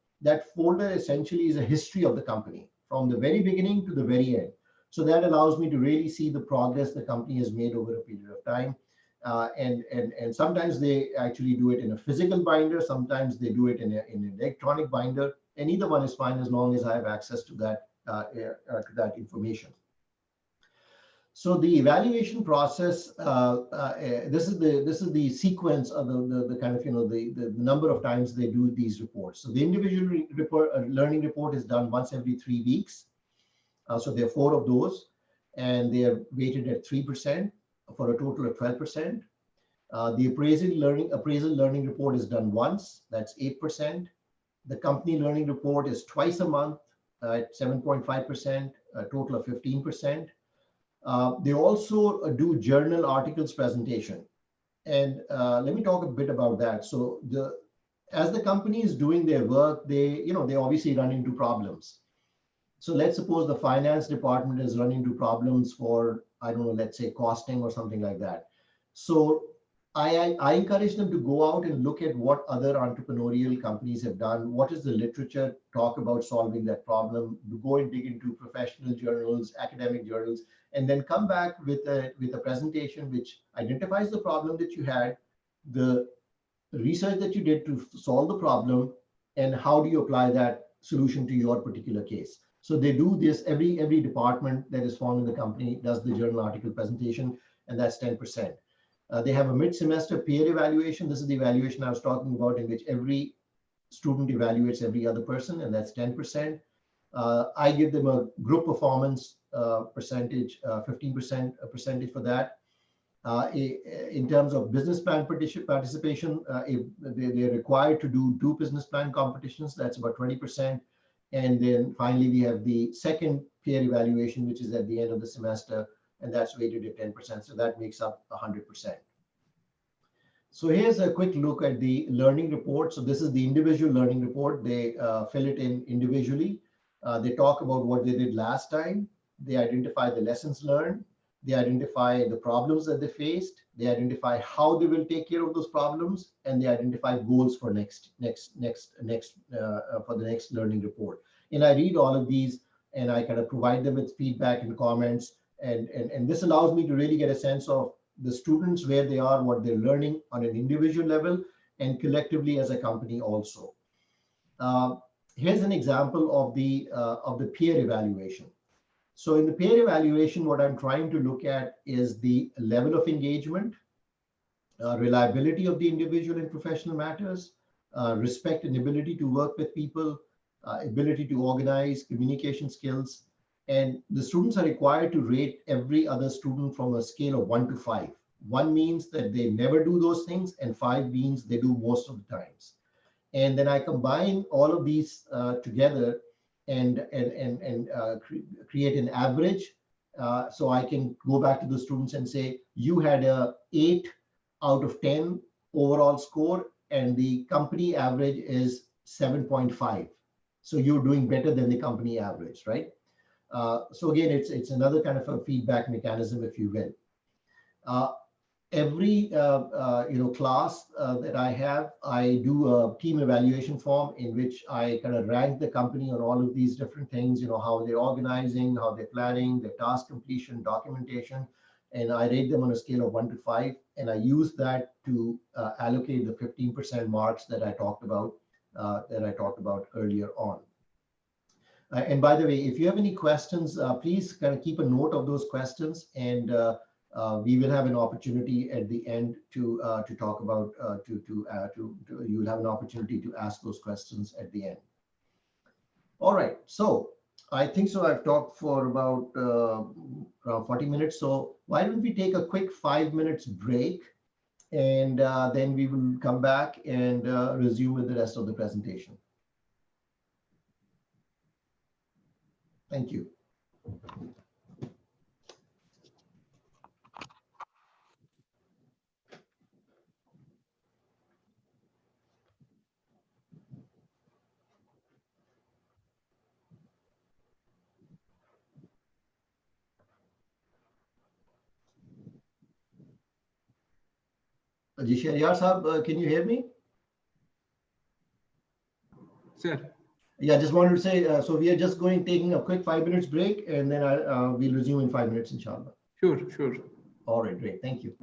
essentially is a history of the company from the very beginning to the very end. So that allows me to really see the progress the company has made over a period of time. And sometimes they actually do it in a physical binder, sometimes they do it in an electronic binder, and either one is fine as long as I have access to that information. So the evaluation process, this is the sequence of the kind of the number of times they do these reports. So the individual learning report is done once every 3 weeks. So there are 4 of those, and they are weighted at 3% for a total of 12%. The appraisal learning report is done once, that's 8%. The company learning report is twice a month at 7.5%, a total of 15%. They also do journal articles presentation. And let me talk a bit about that. So as the company is doing their work, they obviously run into problems. So let's suppose the finance department is running into problems for, I don't know, let's say costing or something like that. So I encourage them to go out and look at what other entrepreneurial companies have done. What is the literature talk about solving that problem? Go and dig into professional journals, academic journals, and then come back with a presentation which identifies the problem that you had, the research that you did to solve the problem, and how do you apply that solution to your particular case. So they do this, every department that is formed in the company does the journal article presentation, and that's 10%. They have a mid-semester peer evaluation. This is the evaluation I was talking about, in which every student evaluates every other person, and that's 10%. I give them a group performance percentage, 15% percentage for that. In terms of business plan participation, they're required to do 2 business plan competitions. That's about 20%. And then finally, we have the second peer evaluation, which is at the end of the semester, and that's weighted at 10%. So that makes up 100%. So here's a quick look at the learning report. So this is the individual learning report. They fill it in individually. They talk about what they did last time. They identify the lessons learned. They identify the problems that they faced. They identify how they will take care of those problems, and they identify goals for for the next learning report. And I read all of these, and I kind of provide them with feedback and comments, and this allows me to really get a sense of the students, where they are, what they're learning on an individual level, and collectively as a company also. Here's an example of the peer evaluation. So in the peer evaluation, what I'm trying to look at is the level of engagement, reliability of the individual in professional matters, respect and ability to work with people, ability to organize, communication skills. And the students are required to rate every other student from a scale of 1 to 5. 1 means that they never do those things, and 5 means they do most of the times. And then I combine all of these together and create an average. So I can go back to the students and say, you had a 8 out of 10 overall score, and the company average is 7.5. So you're doing better than the company average, right? So again, it's another kind of a feedback mechanism, if you will. Every class that I have, I do a team evaluation form in which I kind of rank the company on all of these different things, how they're organizing, how they're planning, their task completion, documentation. and I rate them on a scale of 1 to 5, and I use that to allocate the 15% marks that I talked about earlier on. And by the way, if you have any questions, please kind of keep a note of those questions, and we will have an opportunity at the end to talk about you will have an opportunity to ask those questions at the end. All right, so I think so. I've talked for about around 40 minutes. So why don't we take a quick 5 minutes break, and then we will come back and resume with the rest of the presentation. Thank you. Ji Shahriyar Sahab, can you hear me? Sir. Yeah, just wanted to say, so we are just taking a quick 5 minutes break, and then we'll resume in 5 minutes, inshallah. Sure, sure. All right, great. Thank you.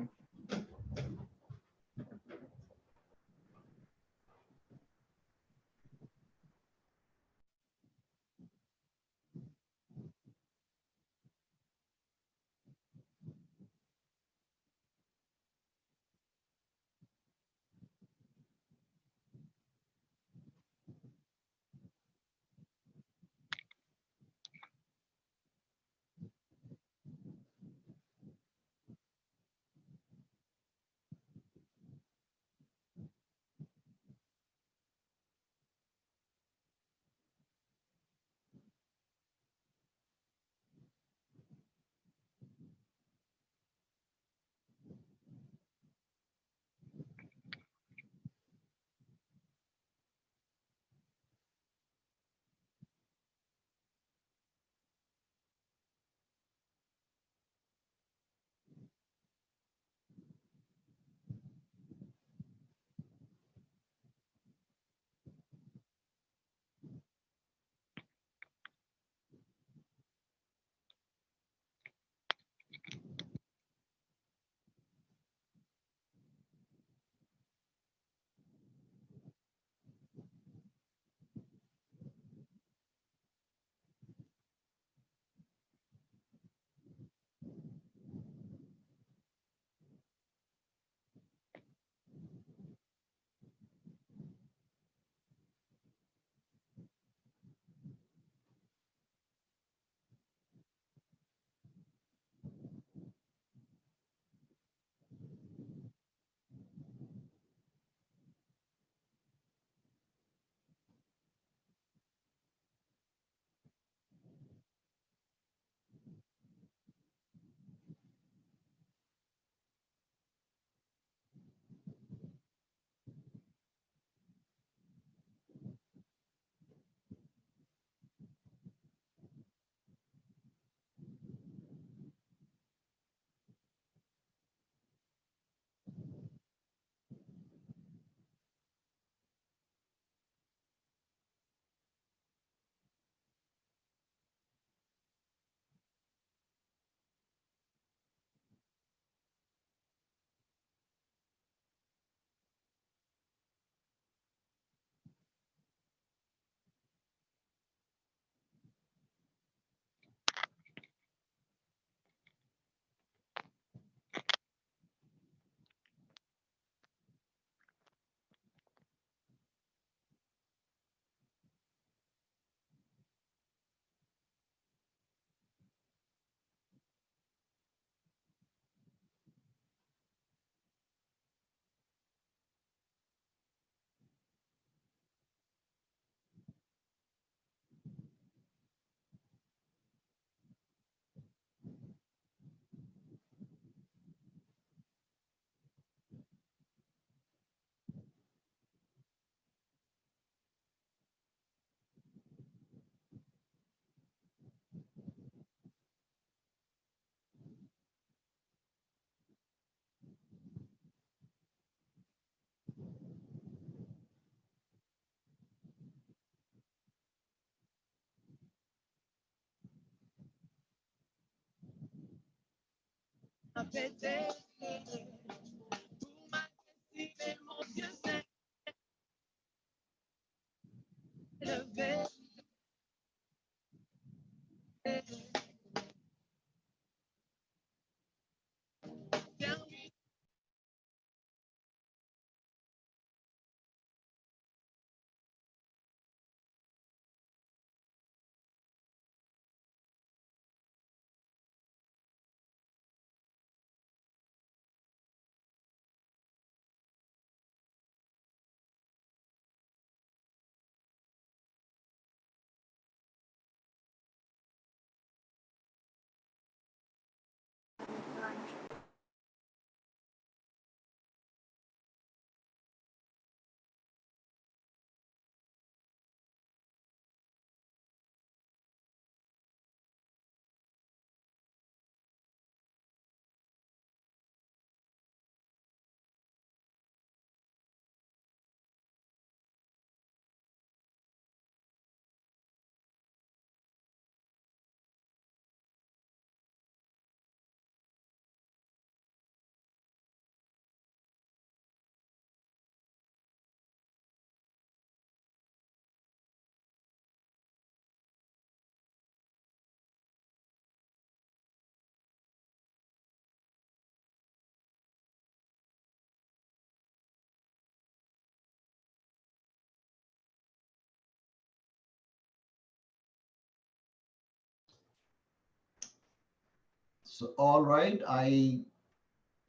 So, all right, I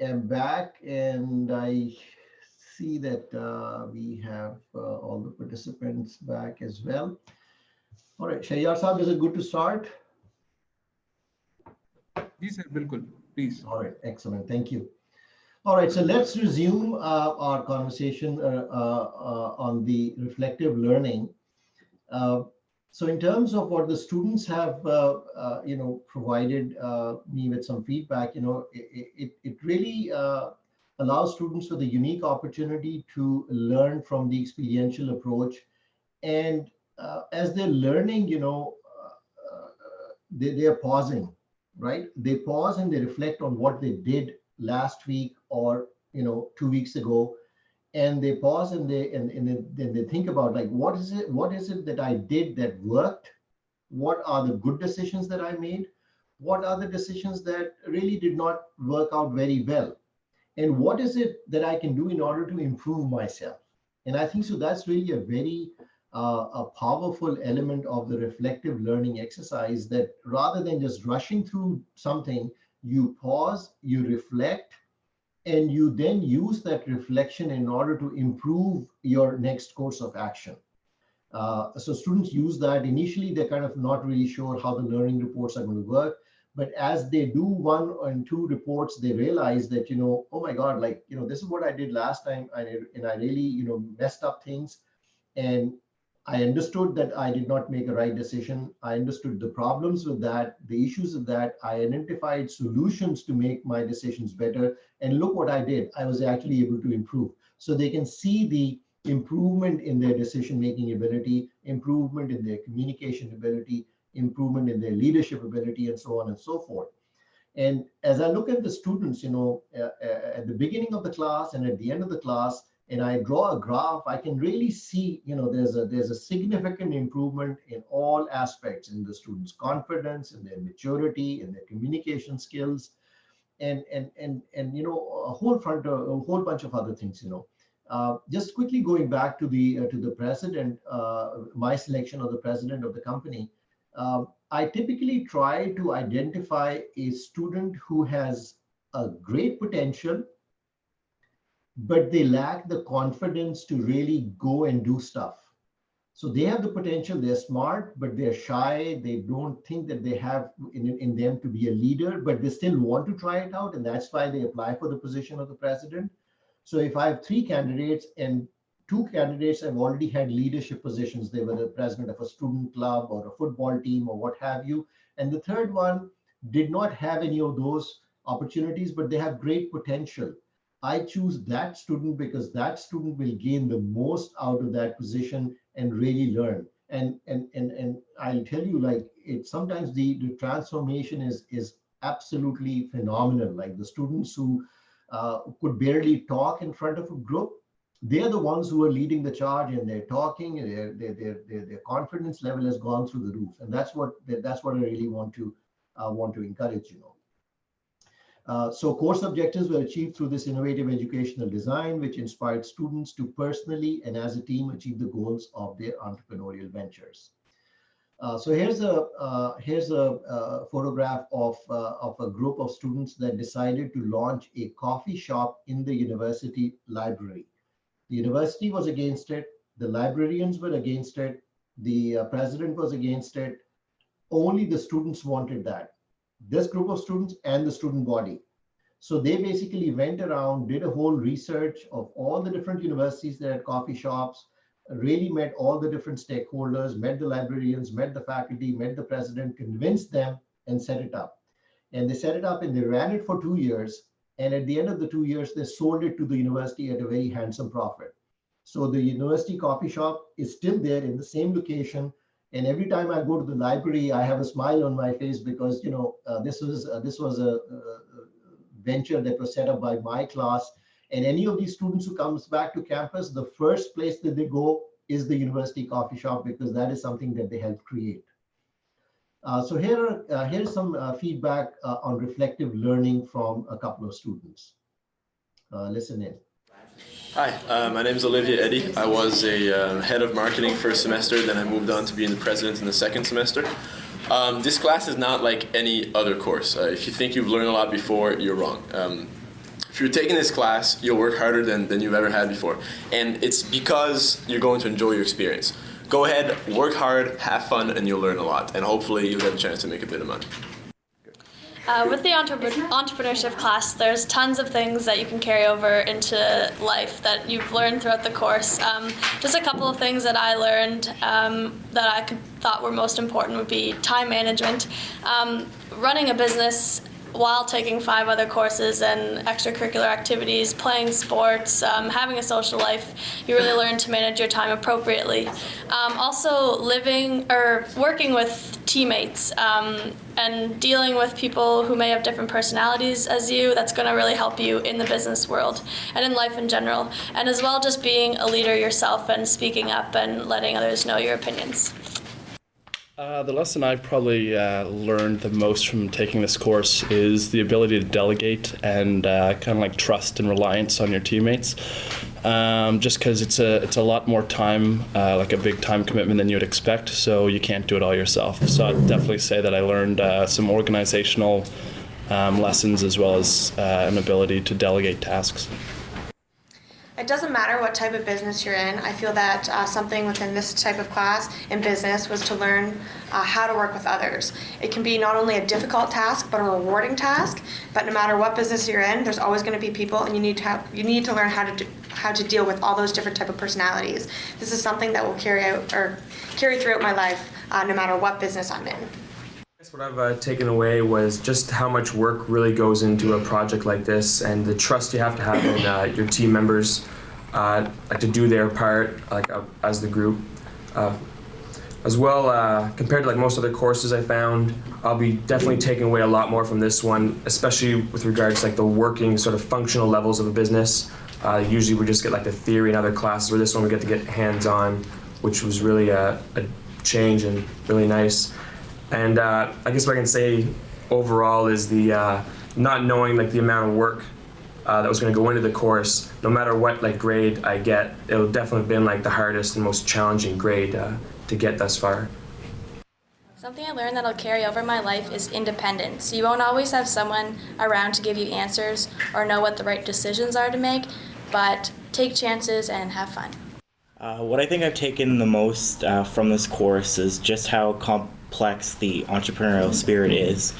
am back and I see that we have all the participants back as well. All right, Shayyar Saab, is it good to start? Ji sir, बिल्कुल, please. All right, excellent, thank you. All right, so let's resume our conversation on the reflective learning. So in terms of what the students have, provided me with some feedback, it really allows students with a unique opportunity to learn from the experiential approach. And as they're learning, they are pausing, right? They pause and they reflect on what they did last week or 2 weeks ago, and they pause and then they think about, like, what is it that I did that worked? What are the good decisions that I made? What are the decisions that really did not work out very well? And what is it that I can do in order to improve myself? And I think so that's really a very a powerful element of the reflective learning exercise, that rather than just rushing through something, you pause, you reflect, and you then use that reflection in order to improve your next course of action. So students use that. Initially, they're kind of not really sure how the learning reports are going to work. But as they do 1 and 2 reports, they realize that, oh my God, like, this is what I did last time. And I really, messed up things. And I understood that I did not make a right decision. I understood the problems with that, the issues of that. I identified solutions to make my decisions better. And look what I did. I was actually able to improve. So they can see the improvement in their decision-making ability, improvement in their communication ability, improvement in their leadership ability, and so on and so forth. And as I look at the students, at the beginning of the class and at the end of the class, and I draw a graph, I can really see, there's a significant improvement in all aspects, in the students' confidence, in their maturity, in their communication skills, and a whole bunch of other things. Just quickly going back to the president, my selection of the president of the company. I typically try to identify a student who has a great potential, but they lack the confidence to really go and do stuff. So they have the potential, they're smart, but they're shy. They don't think that they have in them to be a leader, but they still want to try it out. And that's why they apply for the position of the president. So if I have 3 candidates and 2 candidates have already had leadership positions, they were the president of a student club or a football team or what have you. And the third one did not have any of those opportunities, but they have great potential. I choose that student because that student will gain the most out of that position and really learn. And I'll tell you, like, it sometimes the transformation is absolutely phenomenal. Like the students who could barely talk in front of a group, they're the ones who are leading the charge, and they're talking, and their confidence level has gone through the roof. And that's what I really want to encourage. So course objectives were achieved through this innovative educational design, which inspired students to personally and as a team achieve the goals of their entrepreneurial ventures. So here's a photograph of a group of students that decided to launch a coffee shop in the university library. The university was against it. The librarians were against it. The president was against it. Only the students wanted that. This group of students and the student body. So they basically went around, did a whole research of all the different universities that had coffee shops, really met all the different stakeholders, met the librarians, met the faculty, met the president, convinced them, and set it up. And they set it up and they ran it for 2 years. And at the end of the 2 years, they sold it to the university at a very handsome profit. So the university coffee shop is still there in the same location. And every time I go to the library, I have a smile on my face because, this was a venture that was set up by my class. And any of these students who comes back to campus, the first place that they go is the university coffee shop, because that is something that they helped create. So here's some feedback on reflective learning from a couple of students. Listen in. Hi, my name is Olivia Eddy. I was a head of marketing for a semester, then I moved on to being the president in the second semester. This class is not like any other course. If you think you've learned a lot before, you're wrong. If you're taking this class, you'll work harder than you've ever had before. And it's because you're going to enjoy your experience. Go ahead, work hard, have fun, and you'll learn a lot. And hopefully you'll get a chance to make a bit of money. With the entrepreneurship class, there's tons of things that you can carry over into life that you've learned throughout the course. Just a couple of things that I learned that I thought were most important would be time management, running a business while taking 5 other courses and extracurricular activities, playing sports, having a social life. You really learn to manage your time appropriately. Also working with teammates and dealing with people who may have different personalities as you. That's going to really help you in the business world and in life in general. And as well, just being a leader yourself and speaking up and letting others know your opinions. The lesson I've probably learned the most from taking this course is the ability to delegate and kind of like trust and reliance on your teammates. Just because it's a lot more time, like a big time commitment than you would expect, so you can't do it all yourself. So I'd definitely say that I learned some organizational lessons as well as an ability to delegate tasks. It doesn't matter what type of business you're in. I feel that something within this type of class in business was to learn how to work with others. It can be not only a difficult task, but a rewarding task. But no matter what business you're in, there's always going to be people, and you need to learn how to deal with all those different type of personalities. This is something that will carry throughout my life, no matter what business I'm in. What I've taken away was just how much work really goes into a project like this, and the trust you have to have in your team members, like to do their part, as the group. As well, compared to like most other courses I found, I'll be definitely taking away a lot more from this one, especially with regards to like the working sort of functional levels of a business. Usually we just get like the theory in other classes, where this one we get to get hands-on, which was really a change and really nice. And I guess what I can say overall is the not knowing like the amount of work that was going to go into the course. No matter what like grade I get, it'll definitely have been like the hardest and most challenging grade to get thus far. Something I learned that'll carry over my life is independence. You won't always have someone around to give you answers or know what the right decisions are to make, but take chances and have fun. What I think I've taken the most from this course is just how complex the entrepreneurial spirit is.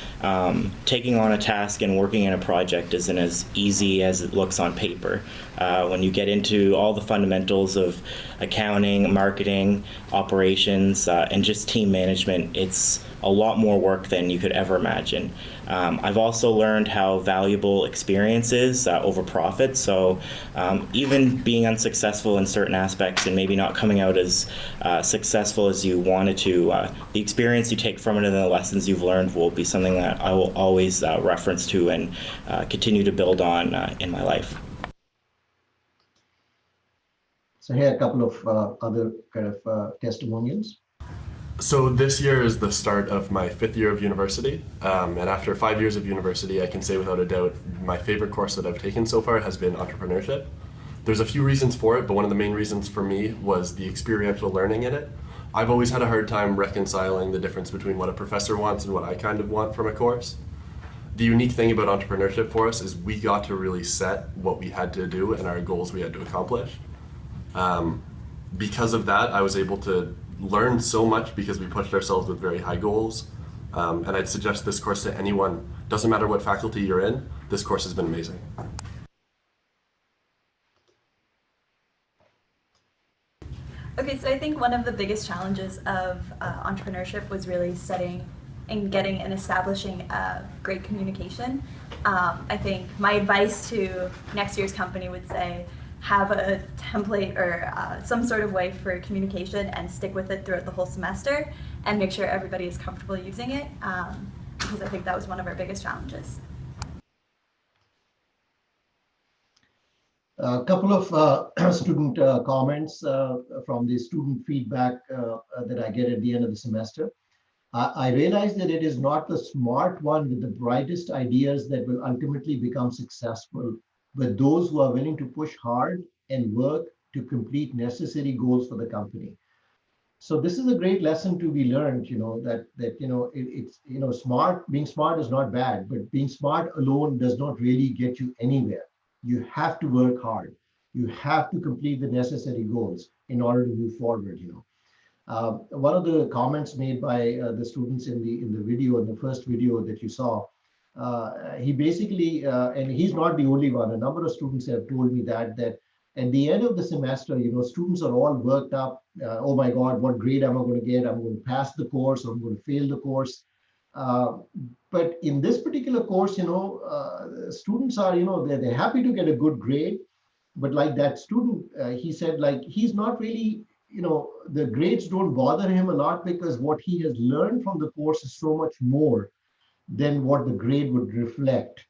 Taking on a task and working in a project isn't as easy as it looks on paper. When you get into all the fundamentals of accounting, marketing, operations, and just team management, it's a lot more work than you could ever imagine. I've also learned how valuable experience is over profit. So even being unsuccessful in certain aspects and maybe not coming out as successful as you wanted to, the experience experience you take from it and the lessons you've learned will be something that I will always reference to and continue to build on in my life. So here are a couple of other kind of testimonials. So this year is the start of my 5th year of university, and after 5 years of university, I can say without a doubt my favorite course that I've taken so far has been entrepreneurship. There's a few reasons for it, but one of the main reasons for me was the experiential learning in it. I've always had a hard time reconciling the difference between what a professor wants and what I kind of want from a course. The unique thing about entrepreneurship for us is we got to really set what we had to do and our goals we had to accomplish. Because of that, I was able to learn so much because we pushed ourselves with very high goals. And I'd suggest this course to anyone. Doesn't matter what faculty you're in, this course has been amazing. Okay, so I think one of the biggest challenges of entrepreneurship was really setting and getting and establishing great communication. I think my advice to next year's company would say, have a template or some sort of way for communication and stick with it throughout the whole semester and make sure everybody is comfortable using it, because I think that was one of our biggest challenges. A couple of student comments from the student feedback that I get at the end of the semester. I realize that it is not the smart one with the brightest ideas that will ultimately become successful, but those who are willing to push hard and work to complete necessary goals for the company. So this is a great lesson to be learned, smart, being smart is not bad, but being smart alone does not really get you anywhere. You have to work hard. You have to complete the necessary goals in order to move forward, One of the comments made by the students in the video, in the first video that you saw, he basically, and he's not the only one, a number of students have told me that at the end of the semester, students are all worked up. Oh my God, what grade am I going to get? I'm going to pass the course, or I'm going to fail the course. But in this particular course, students are, they're happy to get a good grade. But like that student, he said, like, he's not really, the grades don't bother him a lot because what he has learned from the course is so much more than what the grade would reflect.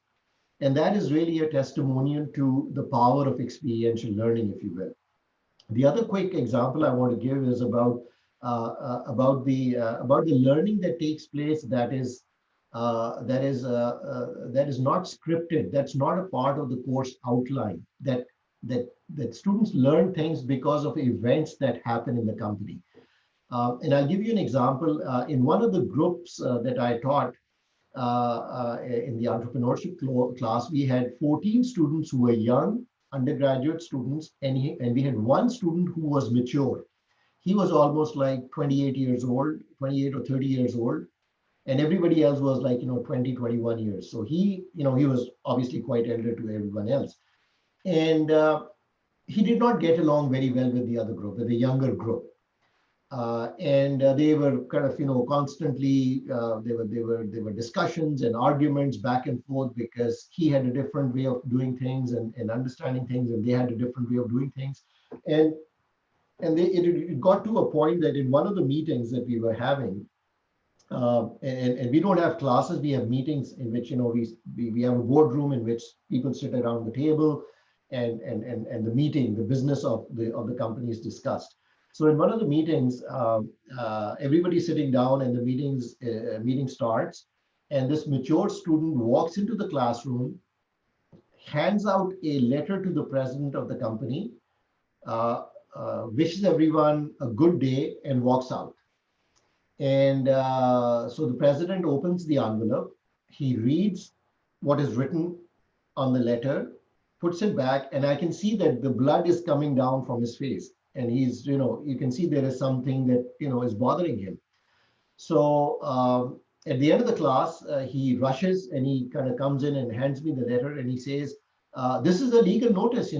And that is really a testimonial to the power of experiential learning, if you will. The other quick example I want to give is about the learning that takes place that is not scripted. That's not a part of the course outline. That students learn things because of events that happen in the company. And I'll give you an example. In one of the groups that I taught, in the entrepreneurship class, we had 14 students who were young undergraduate students, and we had one student who was mature. He was almost like 28 years old, 28 or 30 years old, and everybody else was like 20, 21 years. So he was obviously quite elder to everyone else, and he did not get along very well with the other group, with the younger group. And they were kind of, constantly, there were discussions and arguments back and forth because he had a different way of doing things and understanding things, and they had a different way of doing things. And it got to a point that in one of the meetings that we were having, and we don't have classes, we have meetings in which, we have a boardroom in which people sit around the table and the meeting, the business of the company is discussed. So in one of the meetings, everybody's sitting down and the meeting starts, and this mature student walks into the classroom, hands out a letter to the president of the company, wishes everyone a good day, and walks out. And so the president opens the envelope, he reads what is written on the letter, puts it back, and I can see that the blood is coming down from his face. And he's, you can see there is something that, is bothering him. So at the end of the class, he rushes and he kind of comes in and hands me the letter, and he says, this is a legal notice,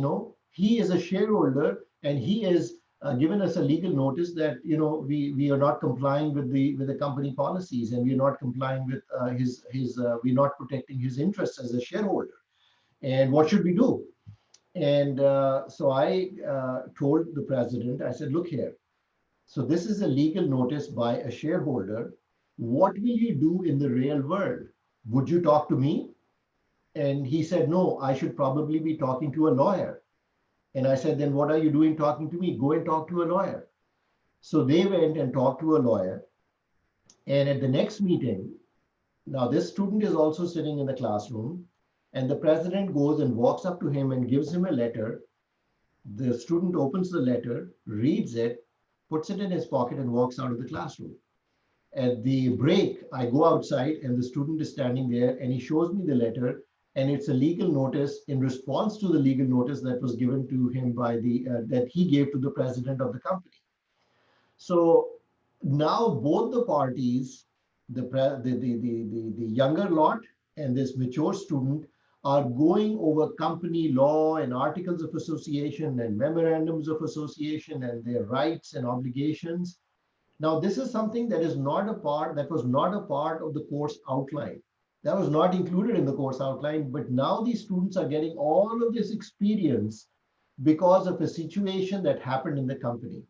he is a shareholder, and he is given us a legal notice that, we are not complying with the company policies, and we are not complying with we're not protecting his interests as a shareholder. And what should we do? And so I told the president, I said, look here, so this is a legal notice by a shareholder, what will you do in the real world? Would you talk to me? And he said, no, I should probably be talking to a lawyer. And I said, then what are you doing talking to me? Go and talk to a lawyer. So they went and talked to a lawyer. And at the next meeting, now this student is also sitting in the classroom, and the president goes and walks up to him and gives him a letter. The student opens the letter, reads it, puts it in his pocket, and walks out of the classroom. At the break, I go outside and the student is standing there and he shows me the letter, and it's a legal notice in response to the legal notice that was given to him by that he gave to the president of the company. So now both the parties, the younger lot and this mature student, are going over company law and articles of association and memorandums of association and their rights and obligations. Now, this is something that was not a part of the course outline. That was not included in the course outline, but now these students are getting all of this experience because of a situation that happened in the company.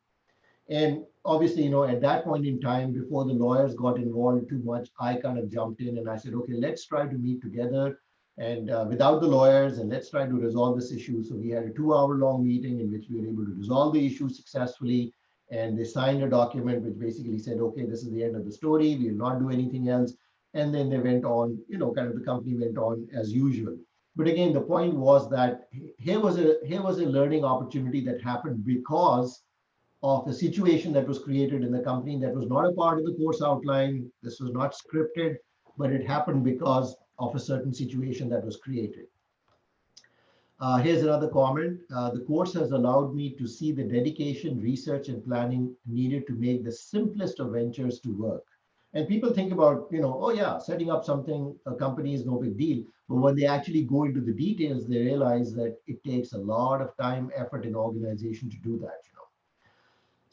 And obviously, at that point in time, before the lawyers got involved too much, I kind of jumped in and I said, okay, let's try to meet together and without the lawyers, and let's try to resolve this issue. So we had a 2-hour long meeting in which we were able to resolve the issue successfully. And they signed a document which basically said, okay, this is the end of the story. We will not do anything else. And then they went on, kind of the company went on as usual. But again, the point was that here was a learning opportunity that happened because of a situation that was created in the company that was not a part of the course outline. This was not scripted, but it happened because of a certain situation that was created. Here's another comment. The course has allowed me to see the dedication, research, and planning needed to make the simplest of ventures to work. And people think about, oh yeah, setting up something, a company is no big deal. But when they actually go into the details, they realize that it takes a lot of time, effort, and organization to do that.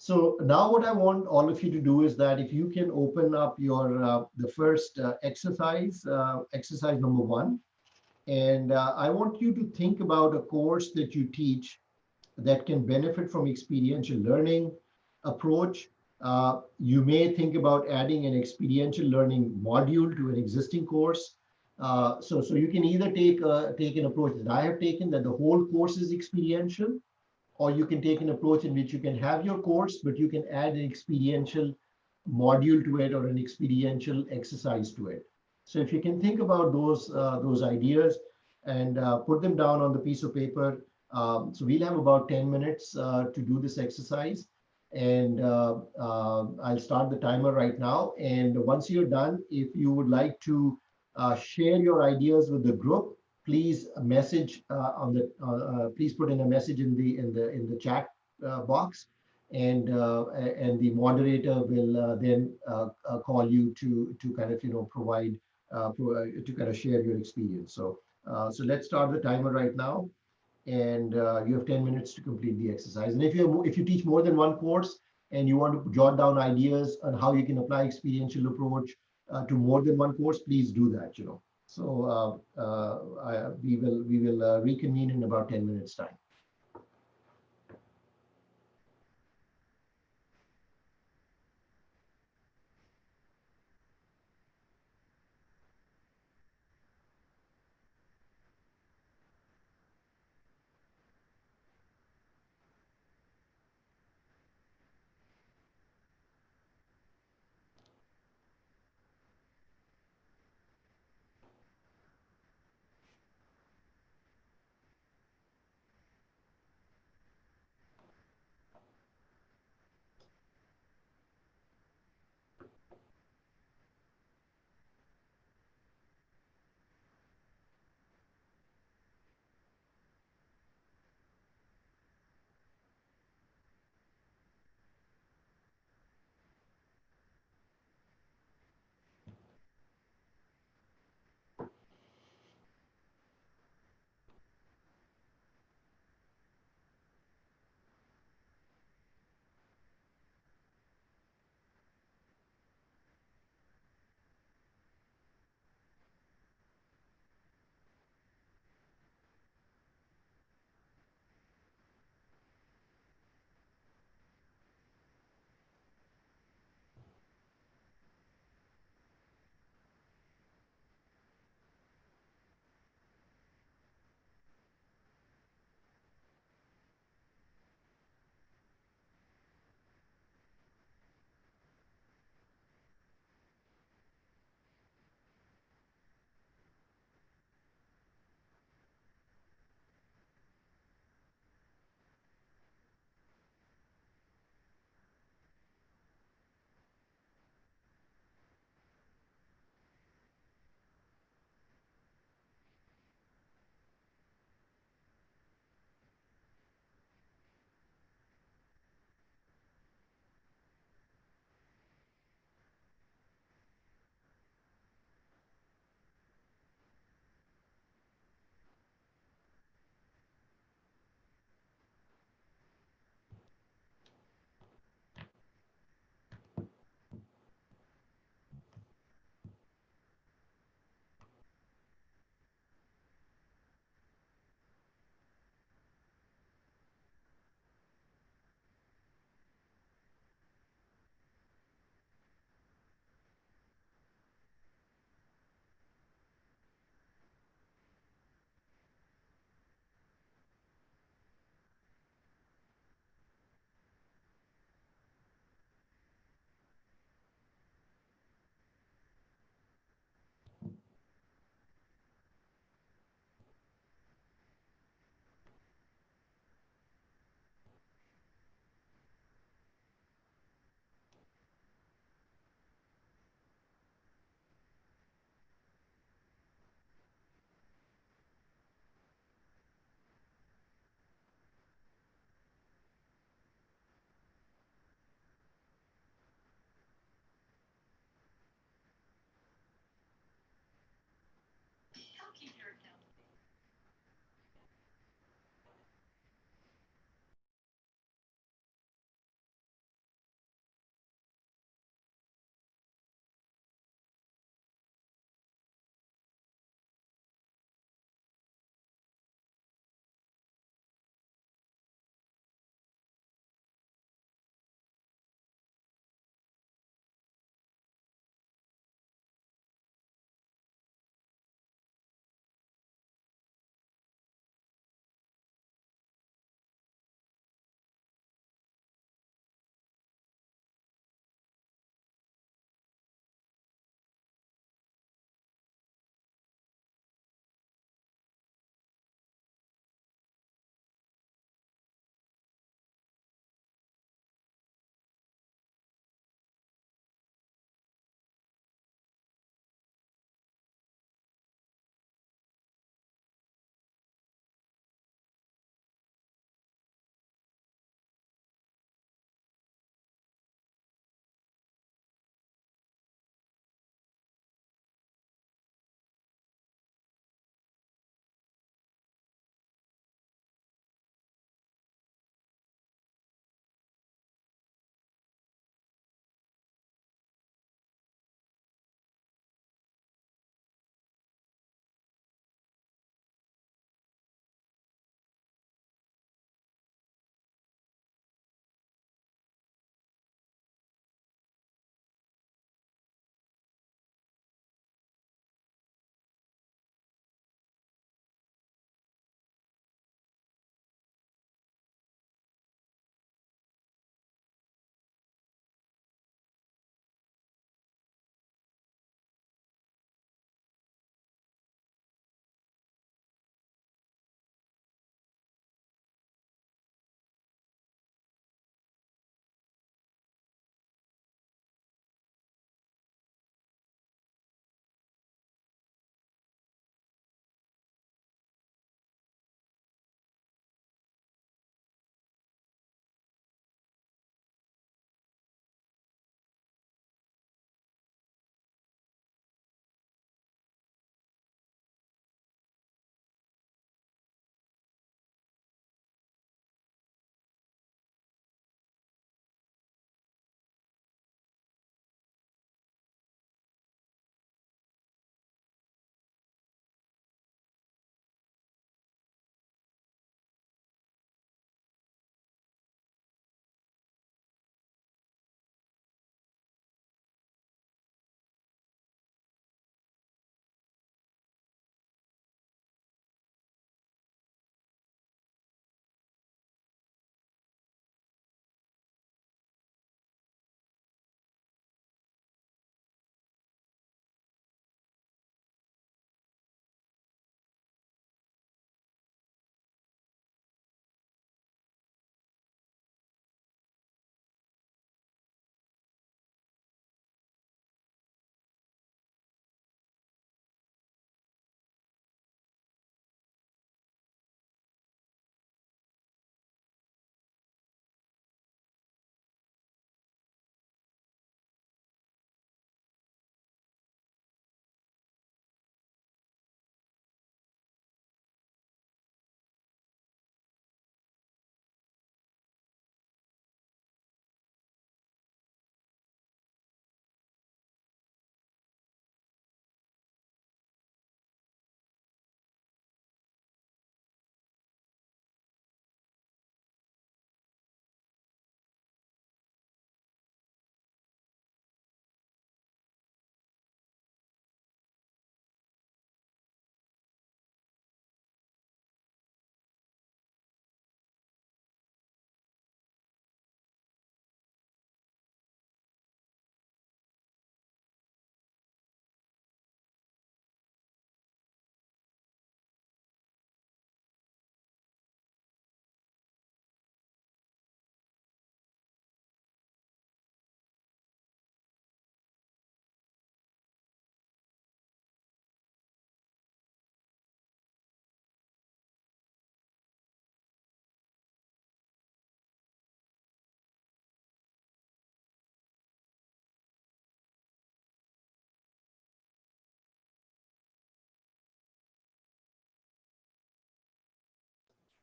So now what I want all of you to do is that if you can open up your the first exercise, exercise number 1, and I want you to think about a course that you teach that can benefit from experiential learning approach. You may think about adding an experiential learning module to an existing course. So you can either take an approach that I have taken, that the whole course is experiential, or you can take an approach in which you can have your course, but you can add an experiential module to it or an experiential exercise to it. So if you can think about those ideas and put them down on the piece of paper. So we'll have about 10 minutes to do this exercise. And I'll start the timer right now. And once you're done, if you would like to share your ideas with the group, please message please put in a message in the chat box, and the moderator will then call you to kind of provide to kind of share your experience. So let's start the timer right now, and you have 10 minutes to complete the exercise. And if you teach more than one course and you want to jot down ideas on how you can apply experiential approach to more than one course, please do that. So we will reconvene in about 10 minutes time.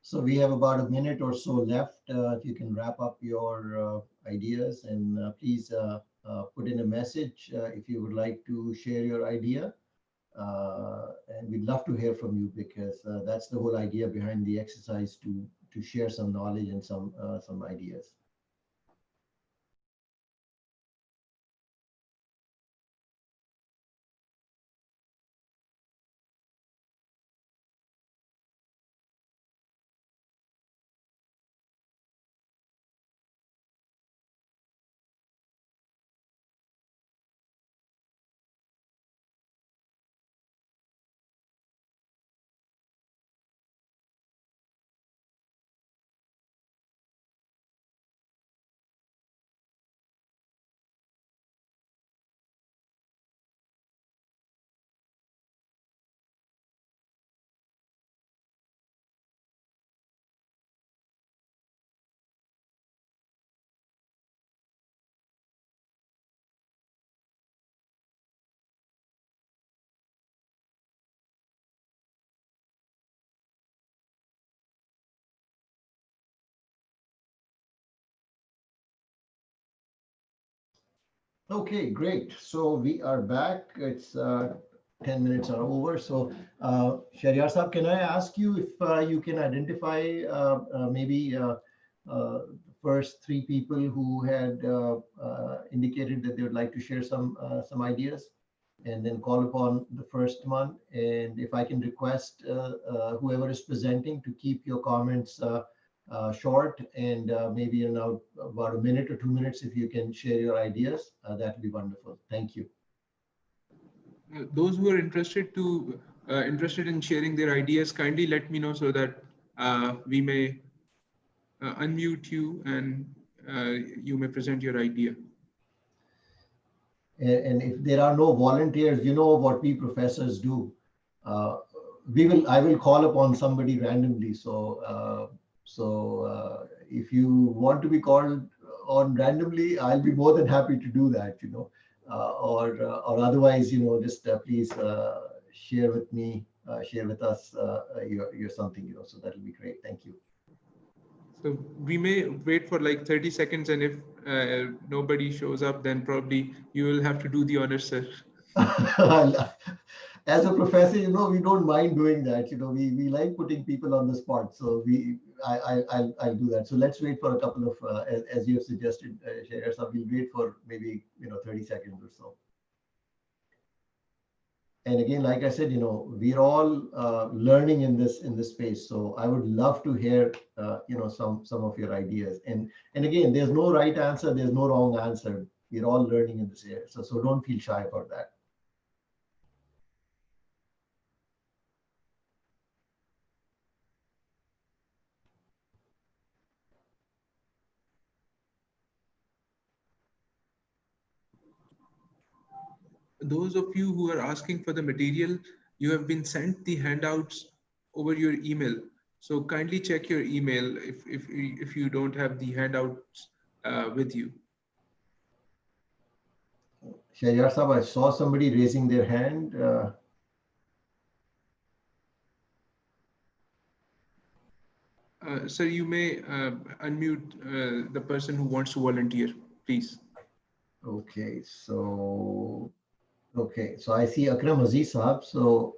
So we have about a minute or so left. If you can wrap up your ideas, and please put in a message if you would like to share your idea. And we'd love to hear from you, because that's the whole idea behind the exercise, to share some knowledge and some ideas. Okay, great. So we are back. It's 10 minutes are over. So Shahryar Saab, can I ask you if you can identify maybe first three people who had indicated that they would like to share some ideas, and then call upon the first one. And if I can request whoever is presenting to keep your comments short, and maybe in about a minute or 2 minutes, if you can share your ideas, that would be wonderful. Thank you. Those who are interested in sharing their ideas, kindly let me know, so that we may unmute you, and you may present your idea. And if there are no volunteers, you know what we professors do. I will call upon somebody randomly. So if you want to be called on randomly, I'll be more than happy to do that. Or otherwise, just please share with me, share with us your something. So that'll be great. Thank you. So we may wait for like 30 seconds, and if nobody shows up, then probably you will have to do the honors, sir. As a professor, we don't mind doing that. We like putting people on the spot. So I'll do that. So let's wait for a couple of, as you have suggested, Shahryar Saab, we'll wait for maybe 30 seconds or so. And again, like I said, we're all learning in this space. So I would love to hear, some of your ideas. And again, there's no right answer. There's no wrong answer. We're all learning in this area. So don't feel shy about that. Those of you who are asking for the material, you have been sent the handouts over your email. So kindly check your email if you don't have the handouts with you. Shahryar Saab, I saw somebody raising their hand. Sir, you may unmute the person who wants to volunteer, please. Okay, so I see Akram Aziz Saab. So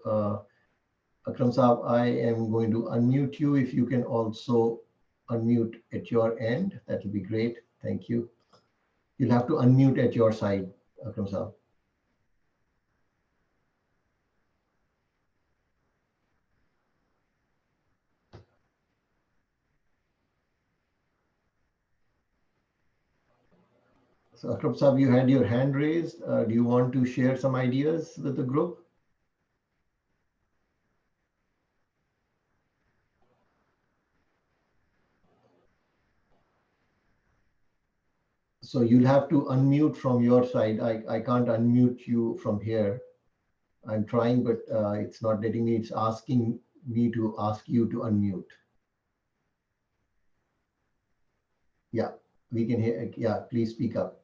Akram Saab, I am going to unmute you. If you can also unmute at your end, that will be great. Thank you. You'll have to unmute at your side, Akram Saab. So Akram Saab, you had your hand raised. Do you want to share some ideas with the group? So you'll have to unmute from your side. I can't unmute you from here. I'm trying, but it's not letting me. It's asking me to ask you to unmute. Yeah, we can hear. Yeah, please speak up.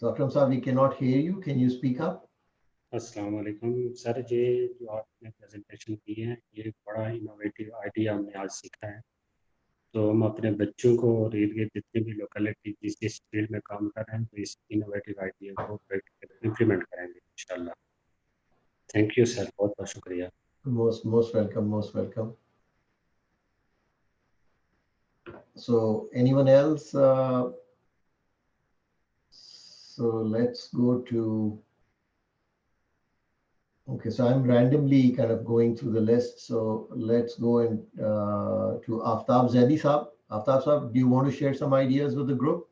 So Akram Saab, we cannot hear you. Can you speak up? अस्सलाम वालेकुम sir, ये जो आपने presentation की है ये बड़ा innovative idea हमने आज सीखा है। तो हम अपने बच्चों को और इर्द गिर्द जितने भी लोकेलिटी जिस फील्ड में काम कर रहे हैं तो इस इनोवेटिव आइडिया को इम्प्लीमेंट करेंगे इंशाल्लाह। थैंक यू सर, बहुत बहुत शुक्रिया। Most welcome, most welcome. So anyone else? So let's go to, okay, so I'm randomly kind of going through the list. So let's go and to Aftab Zaidi Saab. Aftab Saab, do you want to share some ideas with the group?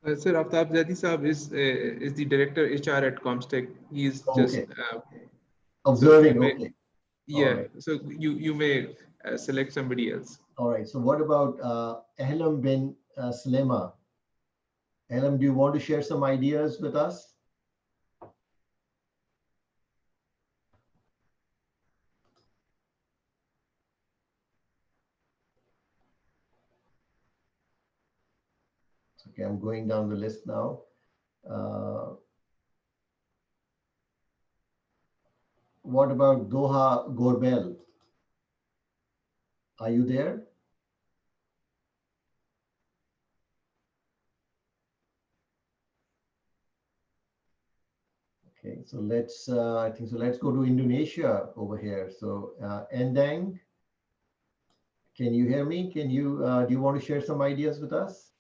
Sir, Aftab Zaidi Saab is the director HR at Comstech. He is just observing. So okay. Yeah. Right. So you may select somebody else. All right. So what about Ahlam bin Slema? Ahlam, do you want to share some ideas with us? Okay, I'm going down the list now. What about Doha Gorbel? Are you there? Okay, so let's, I think so. Let's go to Indonesia over here. So Endang, can you hear me? Can you, do you want to share some ideas with us?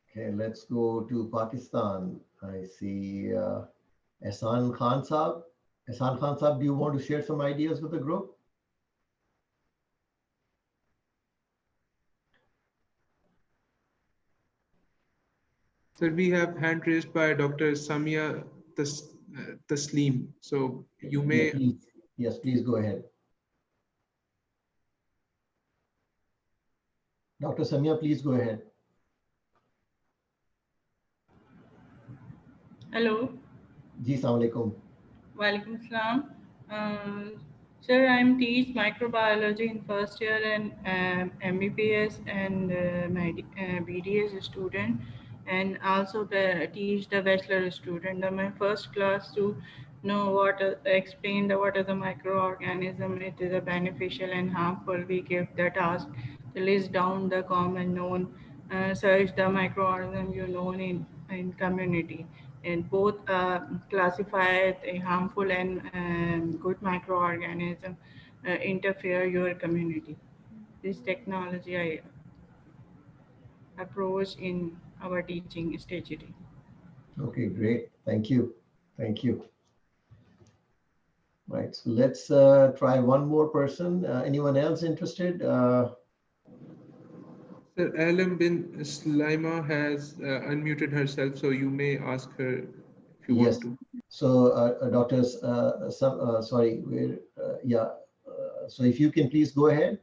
Okay, let's go to Pakistan. I see Ehsan Khan Saab. Ehsan Khan Saab, do you want to share some ideas with the group? Sir, we have hand raised by Dr. Samia Tasleem. So you may. Yeah, please. Yes, please go ahead. Dr. Samia, please go ahead. Hello. Ji, Assalamu alaikum. Walaikum salam. Sir, I'm teach microbiology in first year and MBBS and my BDS student, and also teach the bachelor student. My first class to know explain what are the microorganism, it is a beneficial and harmful. We give the task to list down the common known, search the microorganism you known in community, and both classify a harmful and good microorganism interfere your community. This technology I approach in our teaching strategy. Okay, great. Thank you. Thank you. Right, so let's try one more person. Anyone else interested? Sir, Alam bin Slaima has unmuted herself, so you may ask her if you want to. So, doctors, sorry, yeah. So if you can please go ahead.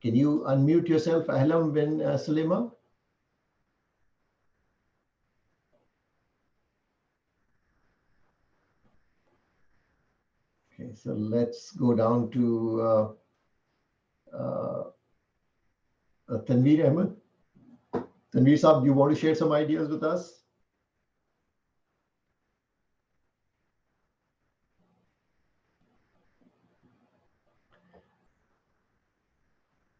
Can you unmute yourself, Ahlam bin Salima? Okay, so let's go down to Tanveer Ahmed. Tanveer Saab, do you want to share some ideas with us?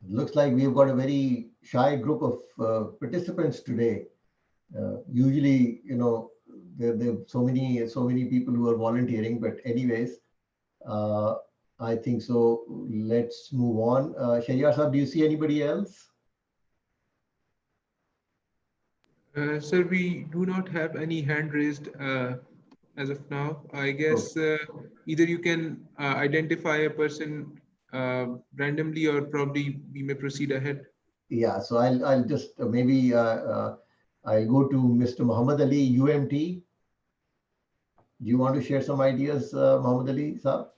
Looks like we've got a very shy group of participants today. Usually, you know, there are so many people who are volunteering, but anyways, I think so. Let's move on. Shahryar Saab, do you see anybody else? Sir, we do not have any hand raised as of now. I guess either you can identify a person randomly, or probably we may proceed ahead. Yeah, so I'll just maybe I'll go to Mr. Muhammad Ali, UMT. Do you want to share some ideas, Muhammad Ali Saab?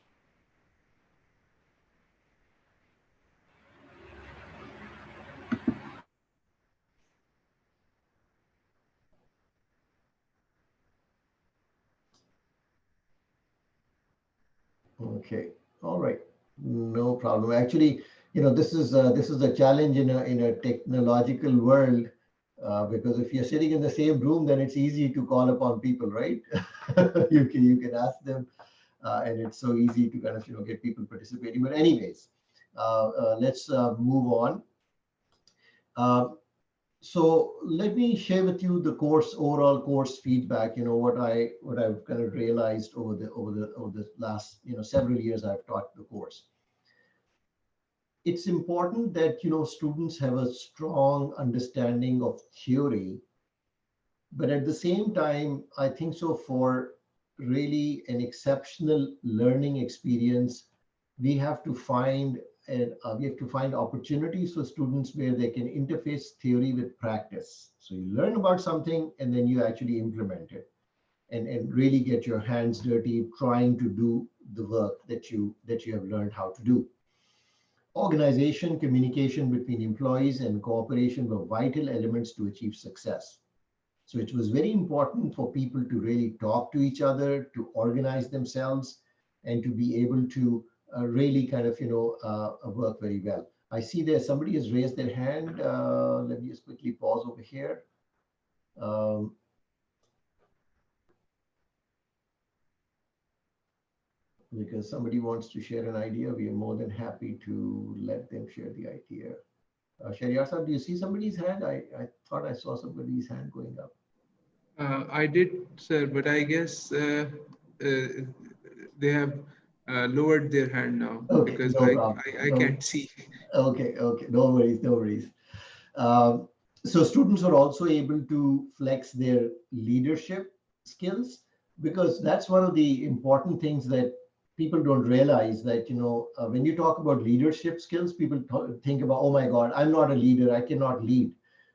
Okay, all right, no problem. Actually, this is a challenge in a technological world, because if you're sitting in the same room, then it's easy to call upon people, right? You can ask them, and it's so easy to kind of get people participating. But anyways, let's move on. So let me share with you the overall course feedback. What I've kind of realized over the last several years I've taught the course. It's important that students have a strong understanding of theory, but at the same time, I think so for really an exceptional learning experience, we have to find opportunities for students where they can interface theory with practice. So you learn about something and then you actually implement it and really get your hands dirty trying to do the work that you have learned how to do. Organization, communication between employees, and cooperation were vital elements to achieve success. So it was very important for people to really talk to each other, to organize themselves, and to be able to really kind of, work very well. I see there somebody has raised their hand. Let me just quickly pause over here. Because somebody wants to share an idea, we are more than happy to let them share the idea. Shariar Sahab, do you see somebody's hand? I thought I saw somebody's hand going up. I did, sir, but I guess they have lowered their hand now, okay, because no I can't see. Okay, no worries. So students are also able to flex their leadership skills, because that's one of the important things that people don't realize, that when you talk about leadership skills, people think about, oh my God, I'm not a leader, I cannot lead.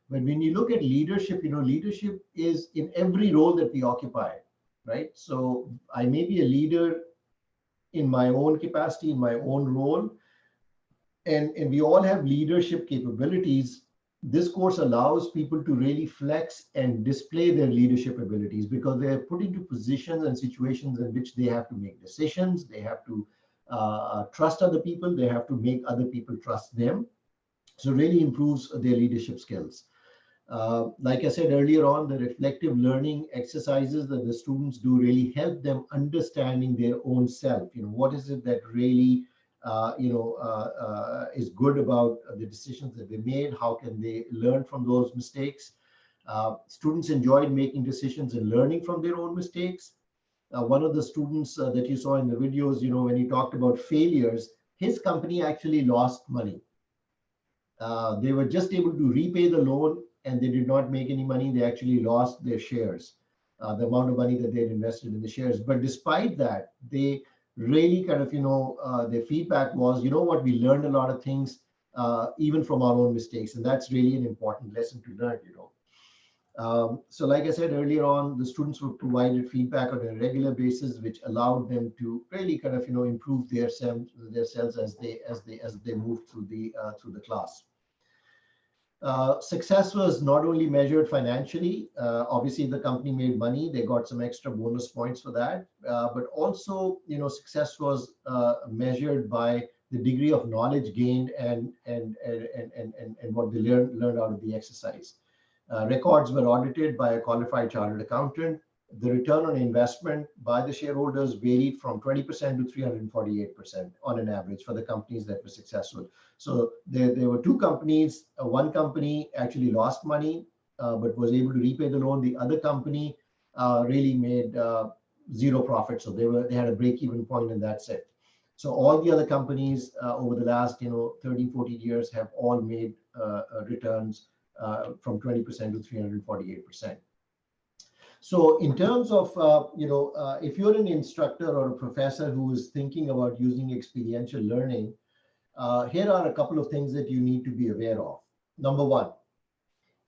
But when you look at leadership, leadership is in every role that we occupy, right? So I may be a leader in my own capacity, in my own role, and we all have leadership capabilities. This course allows people to really flex and display their leadership abilities, because they're put into positions and situations in which they have to make decisions, they have to trust other people, they have to make other people trust them. So really improves their leadership skills. Like I said earlier on, the reflective learning exercises that the students do really help them understanding their own self. What is it that really is good about the decisions that they made? How can they learn from those mistakes? Students enjoyed making decisions and learning from their own mistakes. One of the students that you saw in the videos, when he talked about failures, his company actually lost money. They were just able to repay the loan, and they did not make any money. They actually lost their shares, the amount of money that they had invested in the shares. But despite that, they really kind of, their feedback was, what, we learned a lot of things, even from our own mistakes. And that's really an important lesson to learn, So like I said earlier on, the students were provided feedback on a regular basis, which allowed them to really kind of, improve themselves as they move through the class. Success was not only measured financially. Obviously, the company made money; they got some extra bonus points for that. But also, success was measured by the degree of knowledge gained and what they learned out of the exercise. Records were audited by a qualified chartered accountant. The return on investment by the shareholders varied from 20% to 348% on an average for the companies that were successful. So there were two companies. One company actually lost money, but was able to repay the loan. The other company really made zero profit. So they had a break-even point in that set. So all the other companies over the last 13, 14 years have all made returns from 20% to 348%. So in terms of, if you're an instructor or a professor who is thinking about using experiential learning, here are a couple of things that you need to be aware of. Number one,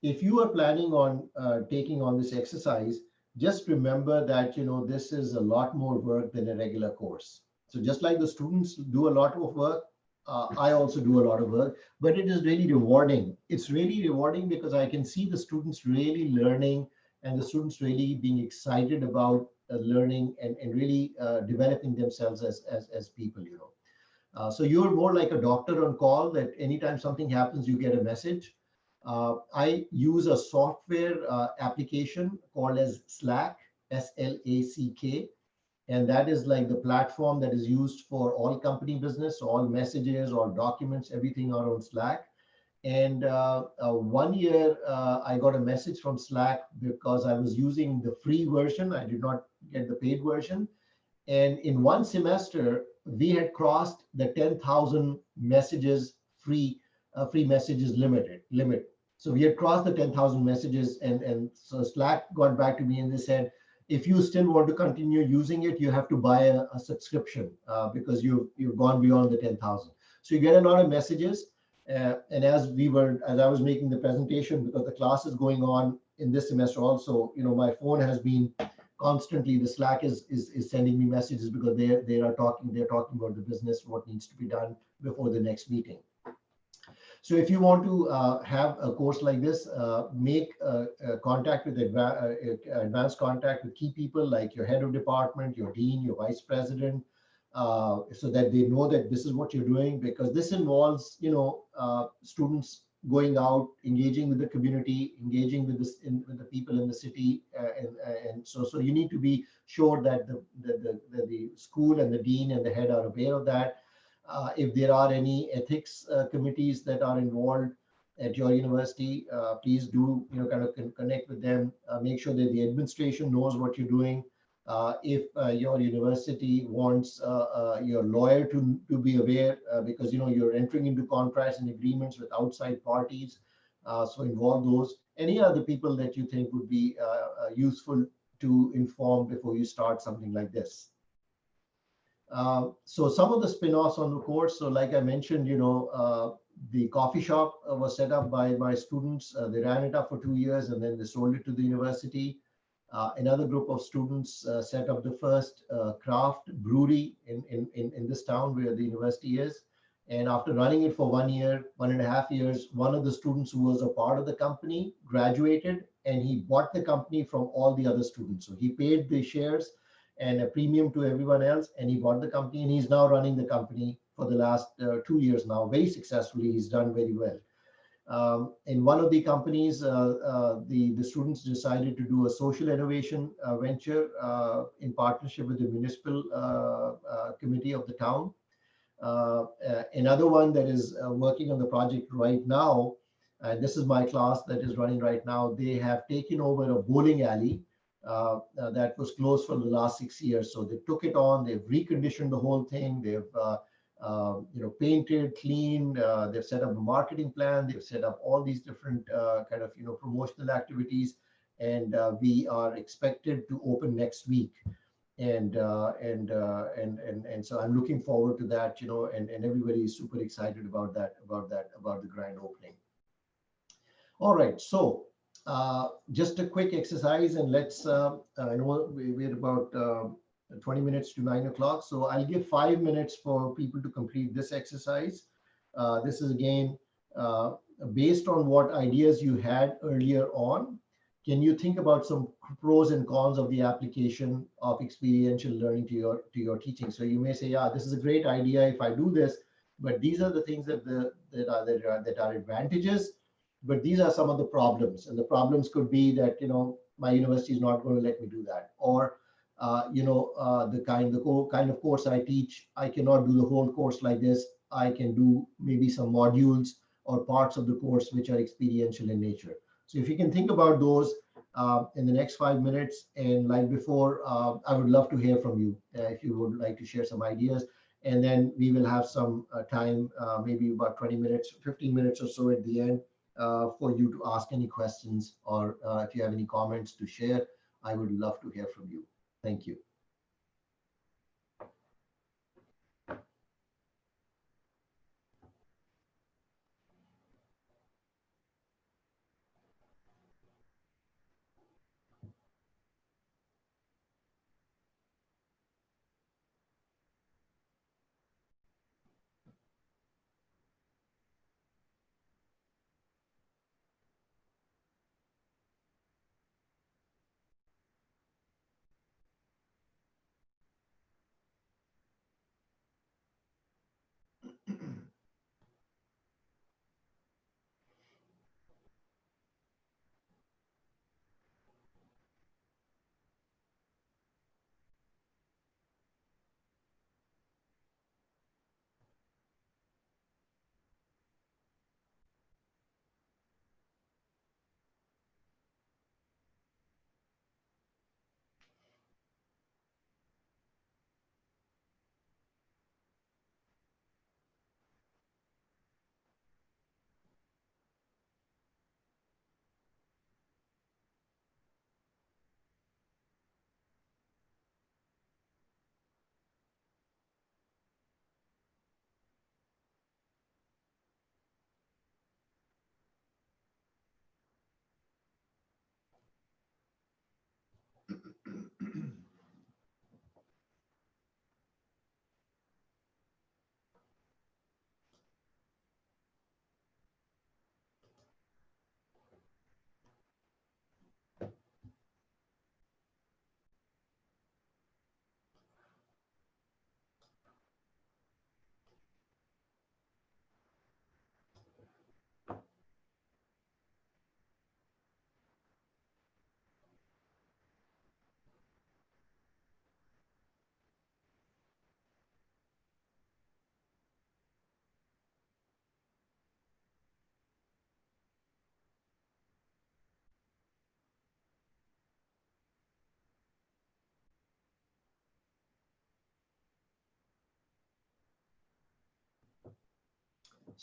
if you are planning on taking on this exercise, just remember that, this is a lot more work than a regular course. So just like the students do a lot of work, I also do a lot of work, but it is really rewarding. It's really rewarding because I can see the students really learning and the students really being excited about learning and really developing themselves as people, so you're more like a doctor on call that anytime something happens, you get a message. I use a software application called as Slack, Slack, and that is like the platform that is used for all company business, all messages, all documents, everything are on Slack. And 1 year, I got a message from Slack because I was using the free version. I did not get the paid version. And in one semester, we had crossed the 10,000 messages free messages limit. So we had crossed the 10,000 messages, and so Slack got back to me and they said, if you still want to continue using it, you have to buy a subscription because you've gone beyond the 10,000. So you get a lot of messages. And as I was making the presentation, because the class is going on in this semester also, my phone has been constantly, the Slack is sending me messages because they're talking about the business, what needs to be done before the next meeting. So if you want to have a course like this, make contact with advanced contact with key people like your head of department, your dean, your vice president, so that they know that this is what you're doing, because this involves, students going out, engaging with the community, engaging with with the people in the city, and so you need to be sure that the school and the dean and the head are aware of that. If there are any ethics committees that are involved at your university, please do kind of connect with them. Make sure that the administration knows what you're doing. If your university wants your lawyer to be aware, because you're entering into contracts and agreements with outside parties, so involve those. Any other people that you think would be useful to inform before you start something like this. So some of the spin-offs on the course. So like I mentioned, the coffee shop was set up by my students. They ran it up for 2 years and then they sold it to the university. Another group of students set up the first craft brewery in this town where the university is. And after running it for 1 year, 1.5 years, one of the students who was a part of the company graduated and he bought the company from all the other students. So he paid the shares and a premium to everyone else, and he bought the company, and he's now running the company for the last 2 years now, very successfully. He's done very well. In one of the companies, the students decided to do a social innovation venture in partnership with the municipal committee of the town. Another one that is working on the project right now, and this is my class that is running right now, they have taken over a bowling alley that was closed for the last 6 years. So they took it on, they've reconditioned the whole thing, they've painted, cleaned, they've set up a marketing plan, they've set up all these different kind of promotional activities, and we are expected to open next week. And so I'm looking forward to that, and everybody is super excited about the grand opening. All right, so just a quick exercise, and let's I know we're about 20 minutes to 9 o'clock, so I'll give 5 minutes for people to complete this exercise. This is again based on what ideas you had earlier on. Can you think about some pros and cons of the application of experiential learning to your teaching? So you may say, yeah, this is a great idea if I do this, but these are the things that are advantages. But these are some of the problems, and the problems could be that my university is not going to let me do that, or the kind of course I teach, I cannot do the whole course like this. I can do maybe some modules or parts of the course which are experiential in nature. So if you can think about those in the next 5 minutes, and like before, I would love to hear from you if you would like to share some ideas, and then we will have some time, maybe about 20 minutes, 15 minutes or so at the end, for you to ask any questions, or if you have any comments to share. I would love to hear from you. Thank you.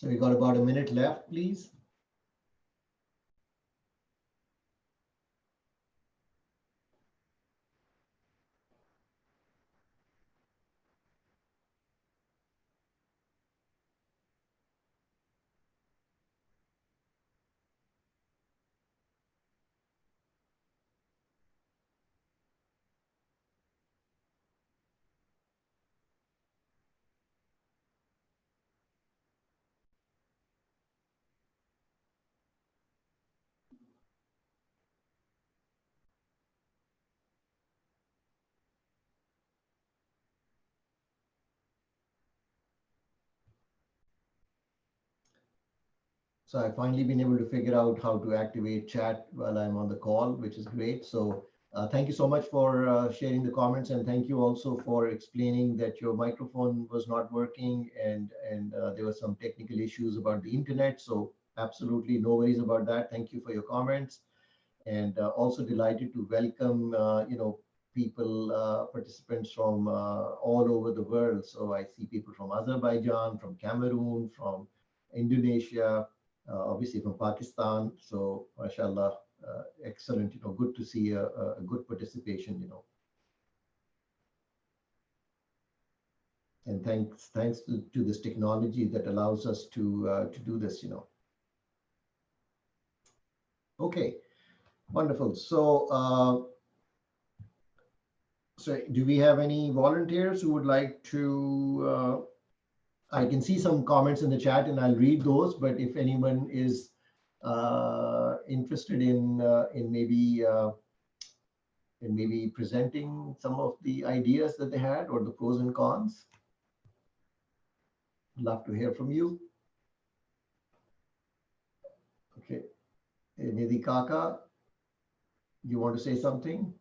So we got about a minute left, please. So I've finally been able to figure out how to activate chat while I'm on the call, which is great. So thank you so much for sharing the comments, and thank you also for explaining that your microphone was not working and there were some technical issues about the internet. So absolutely no worries about that. Thank you for your comments, and also delighted to welcome people, participants from all over the world. So I see people from Azerbaijan, from Cameroon, from Indonesia, obviously from Pakistan. So mashallah, excellent, good to see a good participation, and thanks to this technology that allows us to do this, Okay, wonderful. So do we have any volunteers who would like to I can see some comments in the chat and I'll read those, but if anyone is interested in maybe presenting some of the ideas that they had or the pros and cons, love to hear from you. Okay, Nidhi Kaka, you want to say something?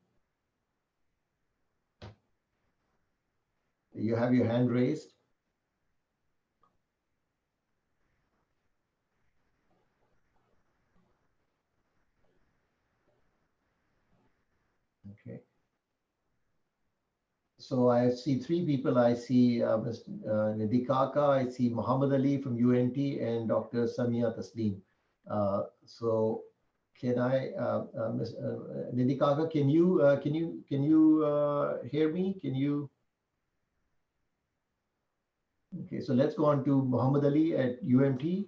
You have your hand raised. Okay. So I see three people. I see Mr. Nidhi Kaka, I see Muhammad Ali from UNT, and Dr. Samia Taslim. So can I, Ms. Nidhi Kaka, can you hear me? Can you? Okay, so let's go on to Muhammad Ali at UMT.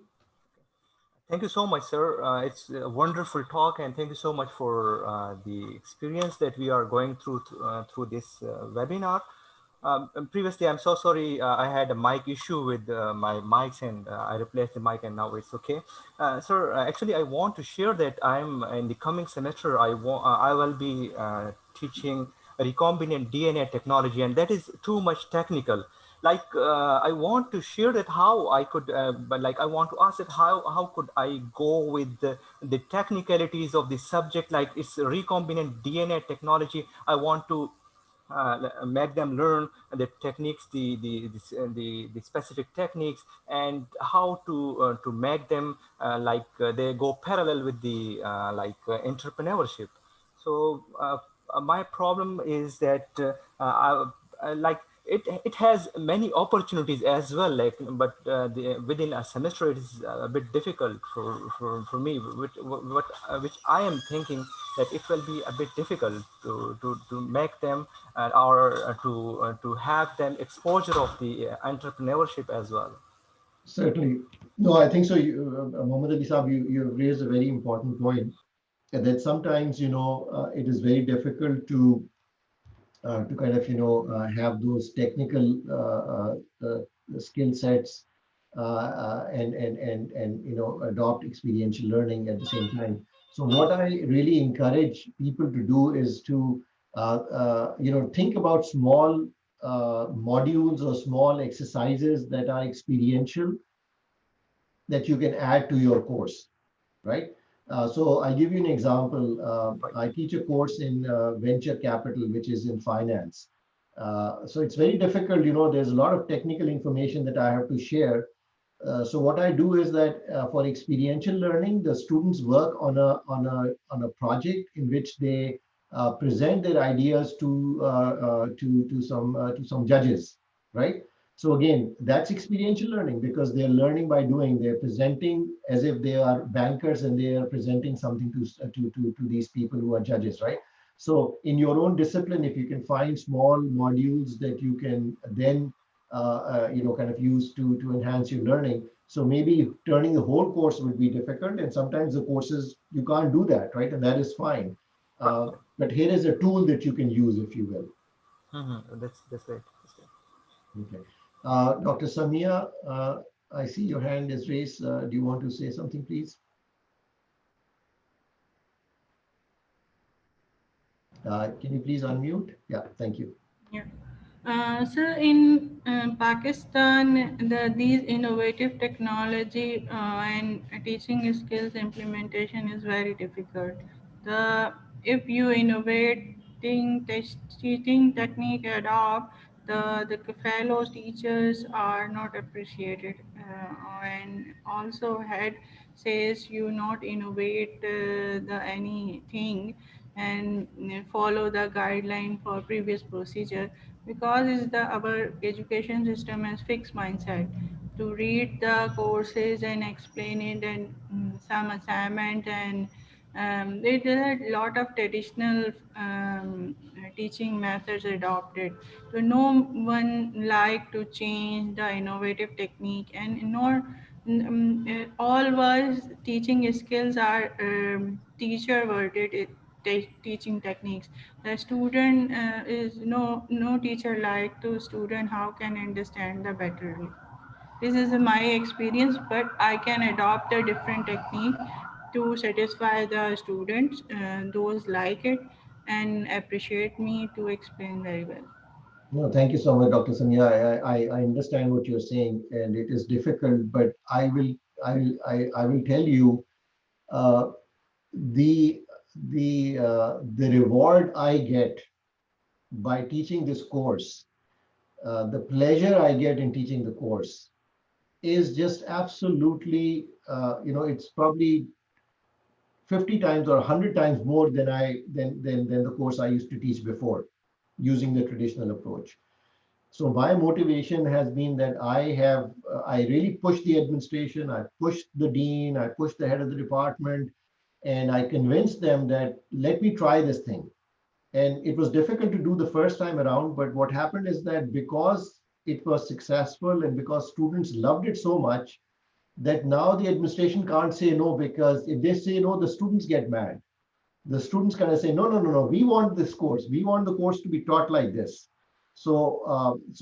Thank you so much, sir. It's a wonderful talk, and thank you so much for the experience that we are going through this webinar. Previously, I'm so sorry, I had a mic issue with my mics, and I replaced the mic, and now it's okay. Sir, actually, I want to share that I'm in the coming semester. I will be teaching recombinant DNA technology, and that is too much technical. Like I want to share that how I could, but like I want to ask that how could I go with the technicalities of the subject, like it's recombinant DNA technology. I want to make them learn the techniques, the specific techniques, and how to make them they go parallel with the entrepreneurship. So my problem is that it has many opportunities as well, but within a semester it is a bit difficult for me, which I am thinking that it will be a bit difficult to make them or to have them exposure of the entrepreneurship as well. Certainly. No, I think so. Muhammad Ali Saab, you raised a very important point, that sometimes, it is very difficult to kind of, have those technical skill sets and adopt experiential learning at the same time. So what I really encourage people to do is to, think about small modules or small exercises that are experiential that you can add to your course, right? So I'll give you an example. I teach a course in venture capital, which is in finance. So it's very difficult, there's a lot of technical information that I have to share. So what I do is that for experiential learning, the students work on a project in which they present their ideas to some judges, right? So again, that's experiential learning because they're learning by doing. They're presenting as if they are bankers and they are presenting something to these people who are judges, right? So in your own discipline, if you can find small modules that you can then kind of use to enhance your learning. So maybe turning the whole course would be difficult, and sometimes the courses you can't do that, right? And that is fine. But here is a tool that you can use, if you will. That's right. Okay. Dr. Samia, I see your hand is raised. Do you want to say something, please? Can you please unmute? Yeah, thank you. Yeah. So in Pakistan, these innovative technology and teaching skills implementation is very difficult. If you innovating teaching technique adopt, the fellow teachers are not appreciated, and also head says you not innovate the anything and follow the guideline for previous procedure, because is our education system has fixed mindset to read the courses and explain it and some assignment, and there are a lot of traditional teaching methods adopted. So no one like to change the innovative technique, and nor all was teaching skills are teacher worded teaching techniques. The student is no teacher like to student how can understand the betterly. This is my experience, but I can adopt a different technique to satisfy the students, those like it and appreciate me to explain very well. No, thank you so much, Dr. Samia. I understand what you're saying, and it is difficult, but I will tell you uh, the the reward I get by teaching this course, the pleasure I get in teaching the course is just absolutely, it's probably 50 times or 100 times more than than the course I used to teach before using the traditional approach. So my motivation has been that I really pushed the administration, I pushed the dean, I pushed the head of the department, and I convinced them that let me try this thing. And it was difficult to do the first time around, but what happened is that because it was successful and because students loved it so much, that now the administration can't say no, because if they say no, the students get mad. The students kind of say, no, no, no, no, we want this course. We want the course to be taught like this. So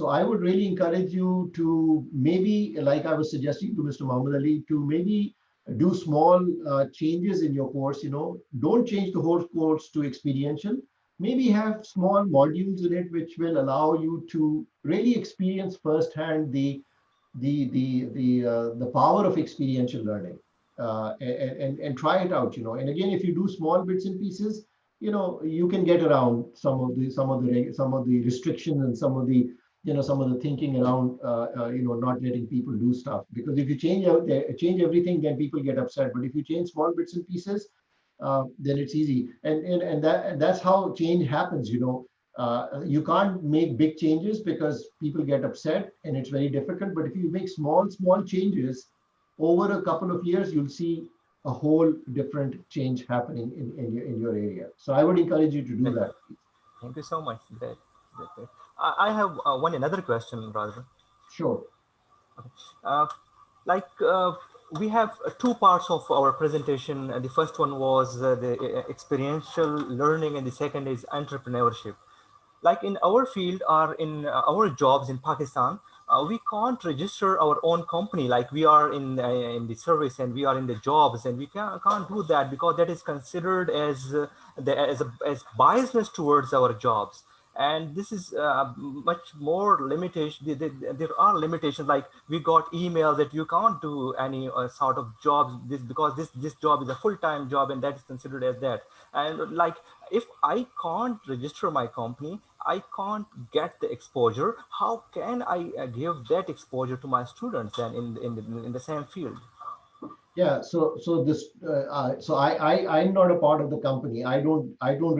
I would really encourage you to maybe, like I was suggesting to Mr. Muhammad Ali, to maybe do small changes in your course. Don't change the whole course to experiential. Maybe have small modules in it which will allow you to really experience firsthand the power of experiential learning, and try it out. And again, if you do small bits and pieces, you can get around some of the restrictions and some of the thinking around not letting people do stuff, because if you change everything, then people get upset. But if you change small bits and pieces, then it's easy, and that's how change happens. You can't make big changes because people get upset and it's very difficult. But if you make small changes over a couple of years, you'll see a whole different change happening in your area. So I would encourage you to do that. Thank you so much. Great. I have another question, rather. Sure. We have two parts of our presentation. The first one was the experiential learning, and the second is entrepreneurship. Like in our field or in our jobs in Pakistan, we can't register our own company. Like we are in the service and we are in the jobs, and we can't do that because that is considered as biasness towards our jobs. And this is much more limitation. There are limitations, like we got email that you can't do any sort of jobs because this job is a full-time job, and that is considered as that. And like if I can't register my company, I can't get the exposure. How can I give that exposure to my students then in the same field? Yeah, so I'm not a part of the company. I don't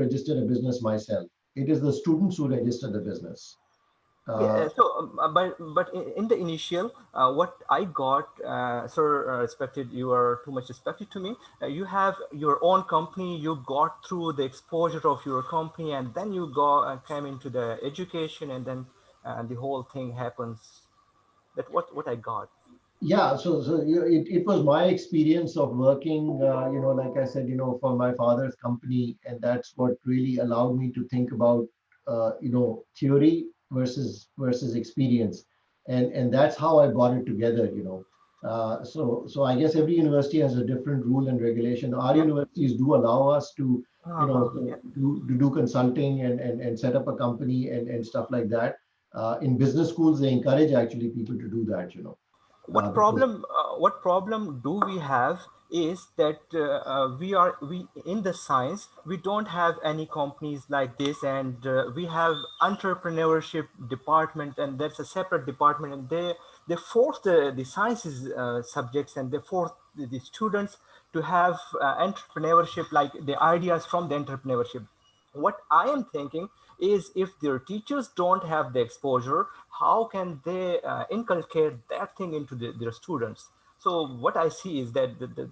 register a business myself. It is the students who register the business. But in the initial, what I got, sir, respected, you are too much respected to me. You have your own company. You got through the exposure of your company, and then you came into the education, and then the whole thing happens. That's what I got. Yeah, it was my experience of working, like I said, for my father's company, and that's what really allowed me to think about, theory versus experience, and that's how I got it together. So I guess every university has a different rule and regulation. Our universities do allow us to, Yeah. do consulting and set up a company and stuff like that. In business schools, they encourage actually people to do that. What Because problem do we have is that we in the science we don't have any companies like this, and we have entrepreneurship department, and that's a separate department, and they force the sciences subjects, and they force the students to have entrepreneurship, like the ideas from the entrepreneurship. What I am thinking is, if their teachers don't have the exposure, how can they inculcate that thing into their students? So what I see is that the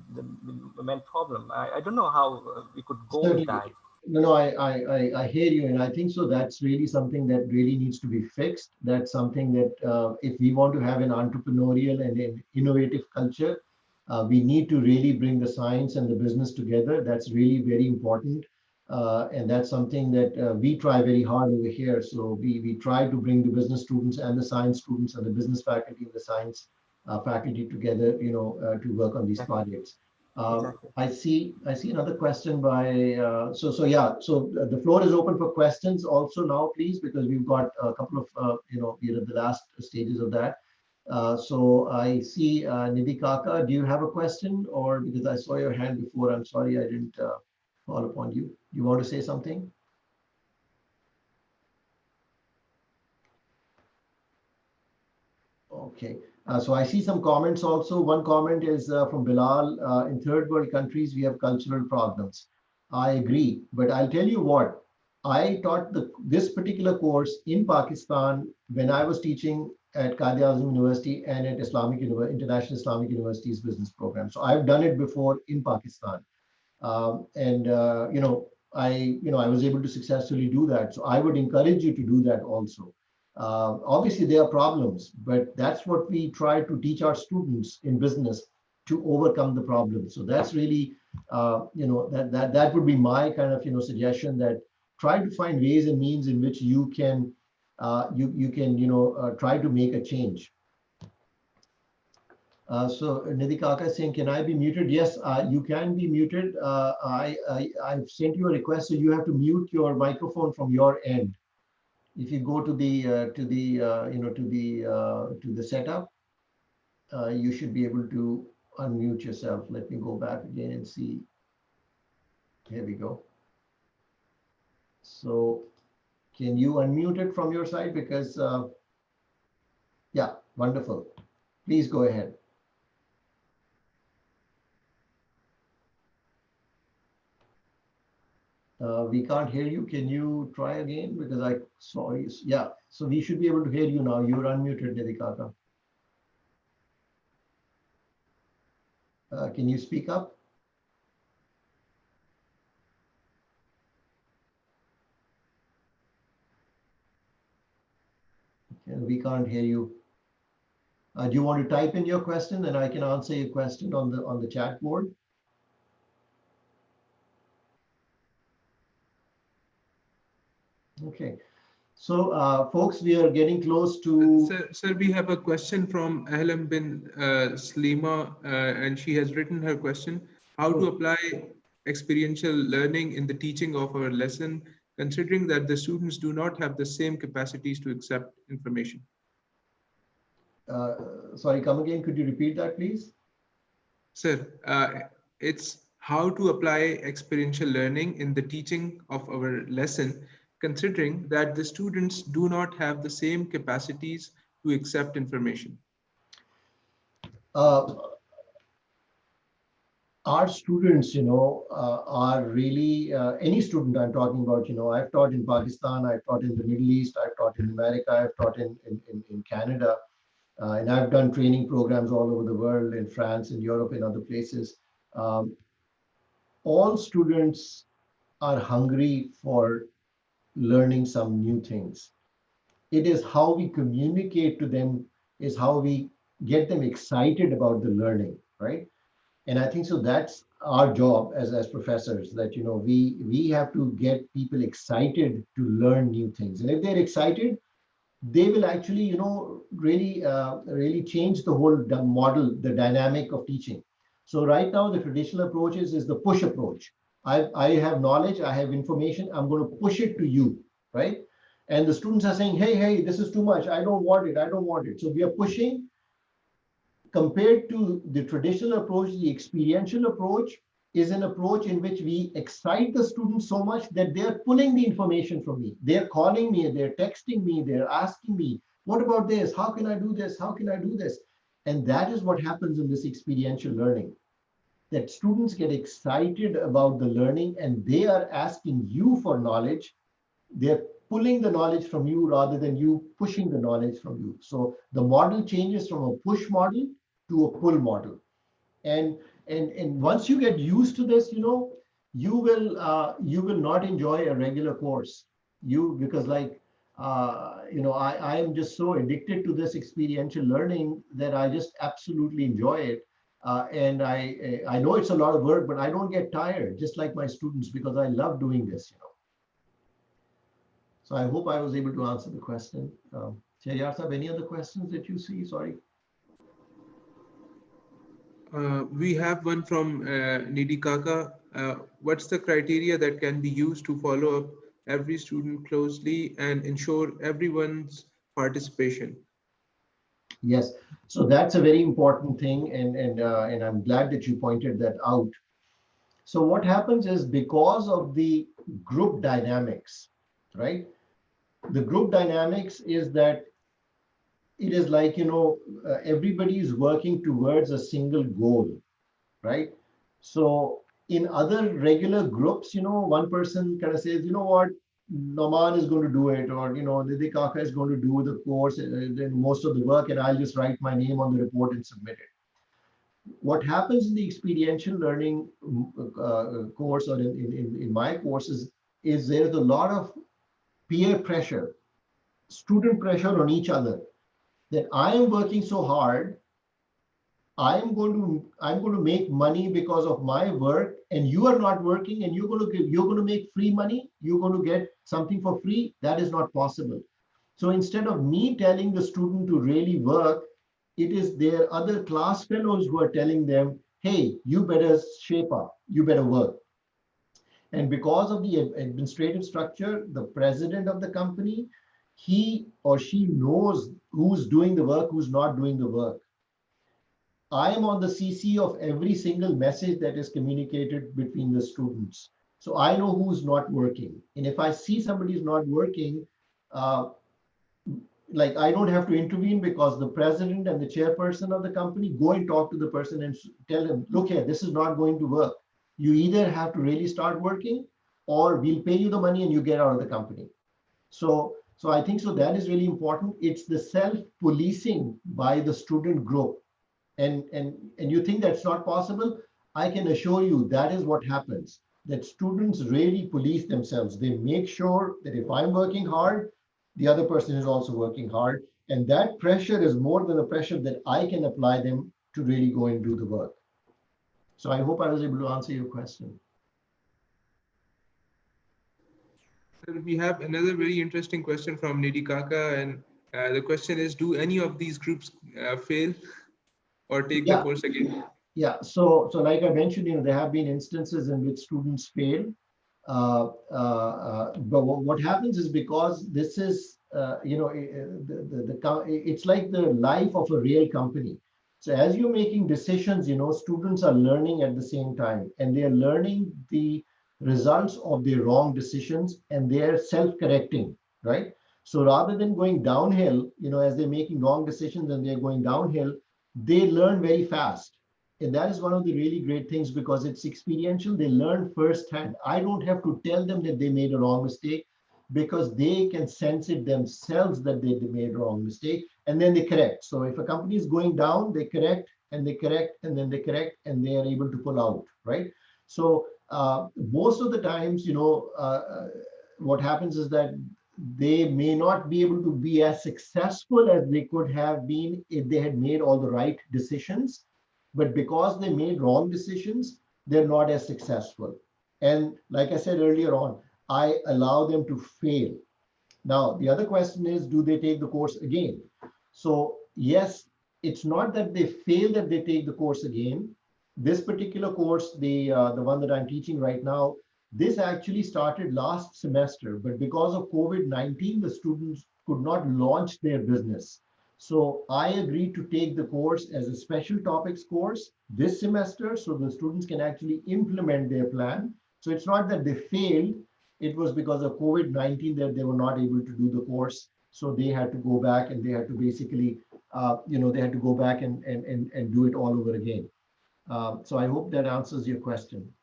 main problem. I don't know how we could go with certainly, that. no, I hear you, and I think so. That's really something that really needs to be fixed. That's something that if we want to have an entrepreneurial and an innovative culture, we need to really bring the science and the business together. That's really very important. And that's something that we try very hard over here. So we try to bring the business students and the science students and the business faculty and the science faculty together, to work on these Exactly. projects. Exactly. I see another question by, so the floor is open for questions also now, please, because we've got a couple of, we're at the last stages of that. So I see Nidhi Kaka, do you have a question, or because I saw your hand before, I'm sorry I didn't call upon you. You want to say something? Okay. So I see some comments also. One comment is from Bilal. In third world countries, we have cultural problems. I agree, but I'll tell you what. I taught this particular course in Pakistan when I was teaching at Qaid Azam University and at International Islamic University's business program. So I've done it before in Pakistan. And I was able to successfully do that. So I would encourage you to do that also. Obviously, there are problems, but that's what we try to teach our students in business, to overcome the problems. So that's really, that would be my kind of suggestion, that try to find ways and means in which you can try to make a change. So Nidhi Kaka is saying, can I be muted? Yes, you can be muted. I've sent you a request, so you have to mute your microphone from your end. If you go to the setup, you should be able to unmute yourself. Let me go back again and see. Here we go. So can you unmute it from your side? Because yeah, wonderful. Please go ahead. We can't hear you. Can you try again? Because I saw you. Yeah, so we should be able to hear you now. You're unmuted, Nidhi Kaka. Can you speak up? We can't hear you. Do you want to type in your question, and I can answer your question on the chat board? Okay. So, folks, we are getting close to. Sir, we have a question from Ahlam bin Slima, and she has written her question: how to apply experiential learning in the teaching of our lesson, considering that the students do not have the same capacities to accept information? Sorry, come again. Could you repeat that, please? Sir, it's how to apply experiential learning in the teaching of our lesson, considering that the students do not have the same capacities to accept information. our students, are really, any student I'm talking about, I've taught in Pakistan, I've taught in the Middle East, I've taught in America, I've taught in Canada, and I've done training programs all over the world, in France, in Europe, in other places. All students are hungry for learning some new things. It is how we communicate to them, is how we get them excited about the learning, right? And I think so that's our job as professors, that we have to get people excited to learn new things. And if they're excited, they will actually really change the whole model, the dynamic of teaching. So right now the traditional approaches is the push approach. I have knowledge, I have information, I'm going to push it to you, right? And the students are saying, hey, this is too much, I don't want it. So we are pushing. Compared to the traditional approach, the experiential approach is an approach in which we excite the students so much that they're pulling the information from me. They're calling me, they're texting me, they're asking me, what about this? How can I do this? How can I do this? And that is what happens in this experiential learning, that students get excited about the learning and they are asking you for knowledge. They're pulling the knowledge from you rather than you pushing the knowledge from you. So the model changes from a push model to a pull model. And once you get used to this, you will not enjoy a regular course. Because I am just so addicted to this experiential learning that I just absolutely enjoy it. And I know it's a lot of work, but I don't get tired, just like my students, because I love doing this, So I hope I was able to answer the question. Shahyar Sahab, any other questions that you see? Sorry. We have one from Nidhi Kaka. What's the criteria that can be used to follow up every student closely and ensure everyone's participation? Yes, so that's a very important thing, and I'm glad that you pointed that out. So what happens is, because of the group dynamics, right? The group dynamics is that it is like, everybody is working towards a single goal, right? So in other regular groups, one person kind of says, you know what, Nauman is going to do it, or, Nidhi Kaka is going to do the course, then most of the work, and I'll just write my name on the report and submit it. What happens in the experiential learning course, or in my courses, is there's a lot of peer pressure, student pressure on each other, that I am working so hard, I'm going to make money because of my work, and you are not working, and you're going to make free money, you're going to get something for free. That is not possible. So instead of me telling the student to really work, it is their other class fellows who are telling them, hey, you better shape up, you better work. And because of the administrative structure, the president of the company, he or she knows who's doing the work, who's not doing the work. I am on the CC of every single message that is communicated between the students. So I know who's not working. And if I see somebody is not working, like, I don't have to intervene, because the president and the chairperson of the company go and talk to the person and tell them, look here, this is not going to work. You either have to really start working, or we'll pay you the money and you get out of the company. So I think so that is really important. It's the self-policing by the student group. And you think that's not possible? I can assure you that is what happens, that students really police themselves. They make sure that if I'm working hard, the other person is also working hard. And that pressure is more than the pressure that I can apply them to really go and do the work. So I hope I was able to answer your question. We have another very interesting question from Nidhi Kaka, and the question is, do any of these groups fail or take the course again? Yeah, so like I mentioned, there have been instances in which students fail. But what happens is, because this is, it's like the life of a real company. So as you're making decisions, students are learning at the same time, and they are learning the results of their wrong decisions, and they are self-correcting, right? So rather than going downhill, as they're making wrong decisions and they're going downhill, they learn very fast. And that is one of the really great things because it's experiential. They learn firsthand. I don't have to tell them that they made a wrong mistake because they can sense it themselves that they made a wrong mistake, and then they correct. So if a company is going down, they correct and they correct and then they correct and they are able to pull out, right? So most of the times, what happens is that they may not be able to be as successful as they could have been if they had made all the right decisions. But because they made wrong decisions, they're not as successful. And like I said earlier on, I allow them to fail. Now, the other question is, do they take the course again? So yes, it's not that they fail that they take the course again. This particular course, the one that I'm teaching right now, this actually started last semester, but because of COVID-19, the students could not launch their business. So I agreed to take the course as a special topics course this semester so the students can actually implement their plan. So it's not that they failed, it was because of COVID-19 that they were not able to do the course. So they had to go back and they had to basically, they had to go back and do it all over again. So I hope that answers your question.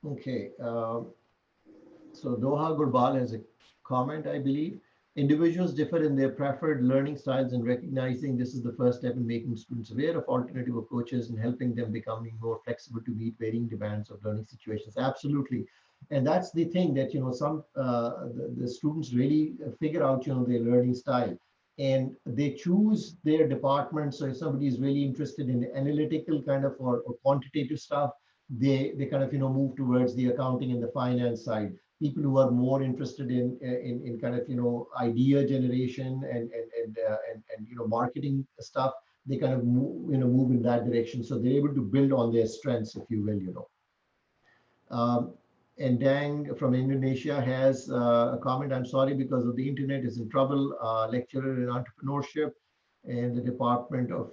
Okay, so Doha Gurbal has a comment, I believe. Individuals differ in their preferred learning styles, and recognizing this is the first step in making students aware of alternative approaches and helping them becoming more flexible to meet varying demands of learning situations. Absolutely. And that's the thing that, some the students really figure out, their learning style and they choose their department. So if somebody is really interested in analytical kind of or quantitative stuff, they kind of, move towards the accounting and the finance side. People who are more interested in kind of, idea generation and marketing stuff, they kind of move in that direction. So they're able to build on their strengths, if you will, and Dang from Indonesia has a comment. I'm sorry, because of the internet is in trouble. Lecturer in entrepreneurship and the Department of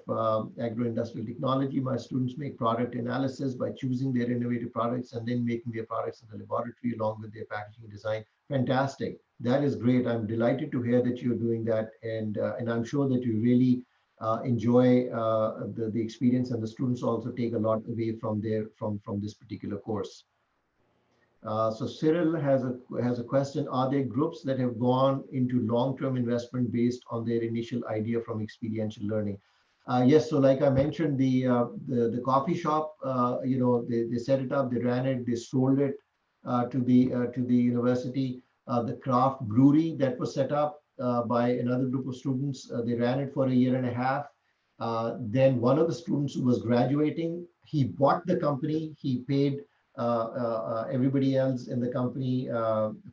Agro-Industrial Technology. My students make product analysis by choosing their innovative products and then making their products in the laboratory along with their packaging design. Fantastic. That is great. I'm delighted to hear that you're doing that. And I'm sure that you really enjoy the experience, and the students also take a lot away from this particular course. So Cyril has a question. Are there groups that have gone into long-term investment based on their initial idea from experiential learning? Yes. So like I mentioned, the coffee shop, they set it up, they ran it, they sold it to the university. The craft brewery that was set up by another group of students, they ran it for a year and a half. Then one of the students who was graduating, he bought the company, he paid everybody else in the company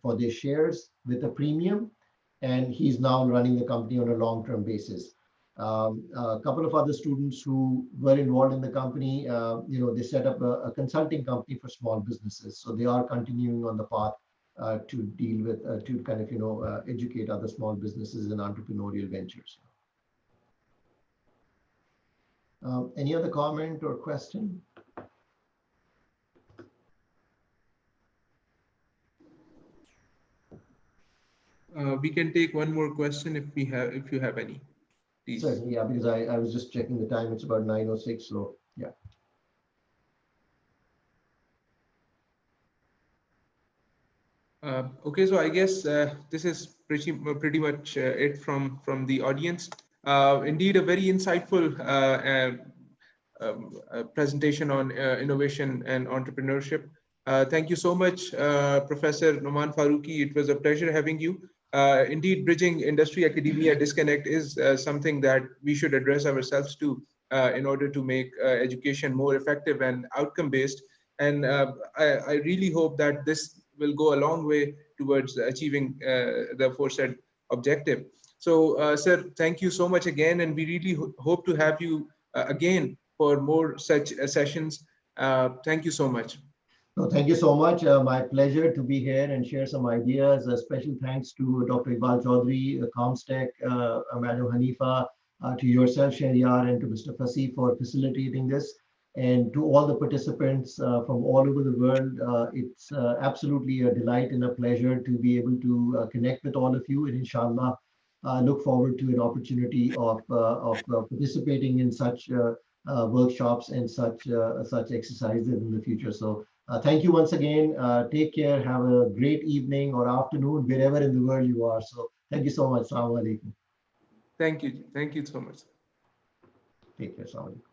for their shares with a premium, and he's now running the company on a long-term basis. A couple of other students who were involved in the company, they set up a consulting company for small businesses. So they are continuing on the path to deal with, to kind of, educate other small businesses and entrepreneurial ventures. Any other comment or question? We can take one more question if you have any. Please. Certainly, yeah, because I was just checking the time. It's about 9:06, so yeah. Okay, so I guess this is pretty much it from the audience. Indeed, a very insightful presentation on innovation and entrepreneurship. Thank you so much, Professor Nauman Farooqi. It was a pleasure having you. Indeed, bridging industry-academia disconnect is something that we should address ourselves to in order to make education more effective and outcome-based. And I really hope that this will go a long way towards achieving the aforesaid objective. So, sir, thank you so much again, and we really hope to have you again for more such sessions. Thank you so much. No, thank you so much. My pleasure to be here and share some ideas. A special thanks to Dr. Iqbal Chaudhry, Comstech, Madam Hanifa, to yourself, Shahryar, and to Mr. Fasi for facilitating this. And to all the participants from all over the world, it's absolutely a delight and a pleasure to be able to connect with all of you. And inshallah, look forward to an opportunity of participating in such workshops and such exercises in the future. So thank you once again. Take care. Have a great evening or afternoon wherever in the world you are. So thank you so much. Assalamu alaikum. Thank you. Thank you so much. Take care. Assalamu alaikum.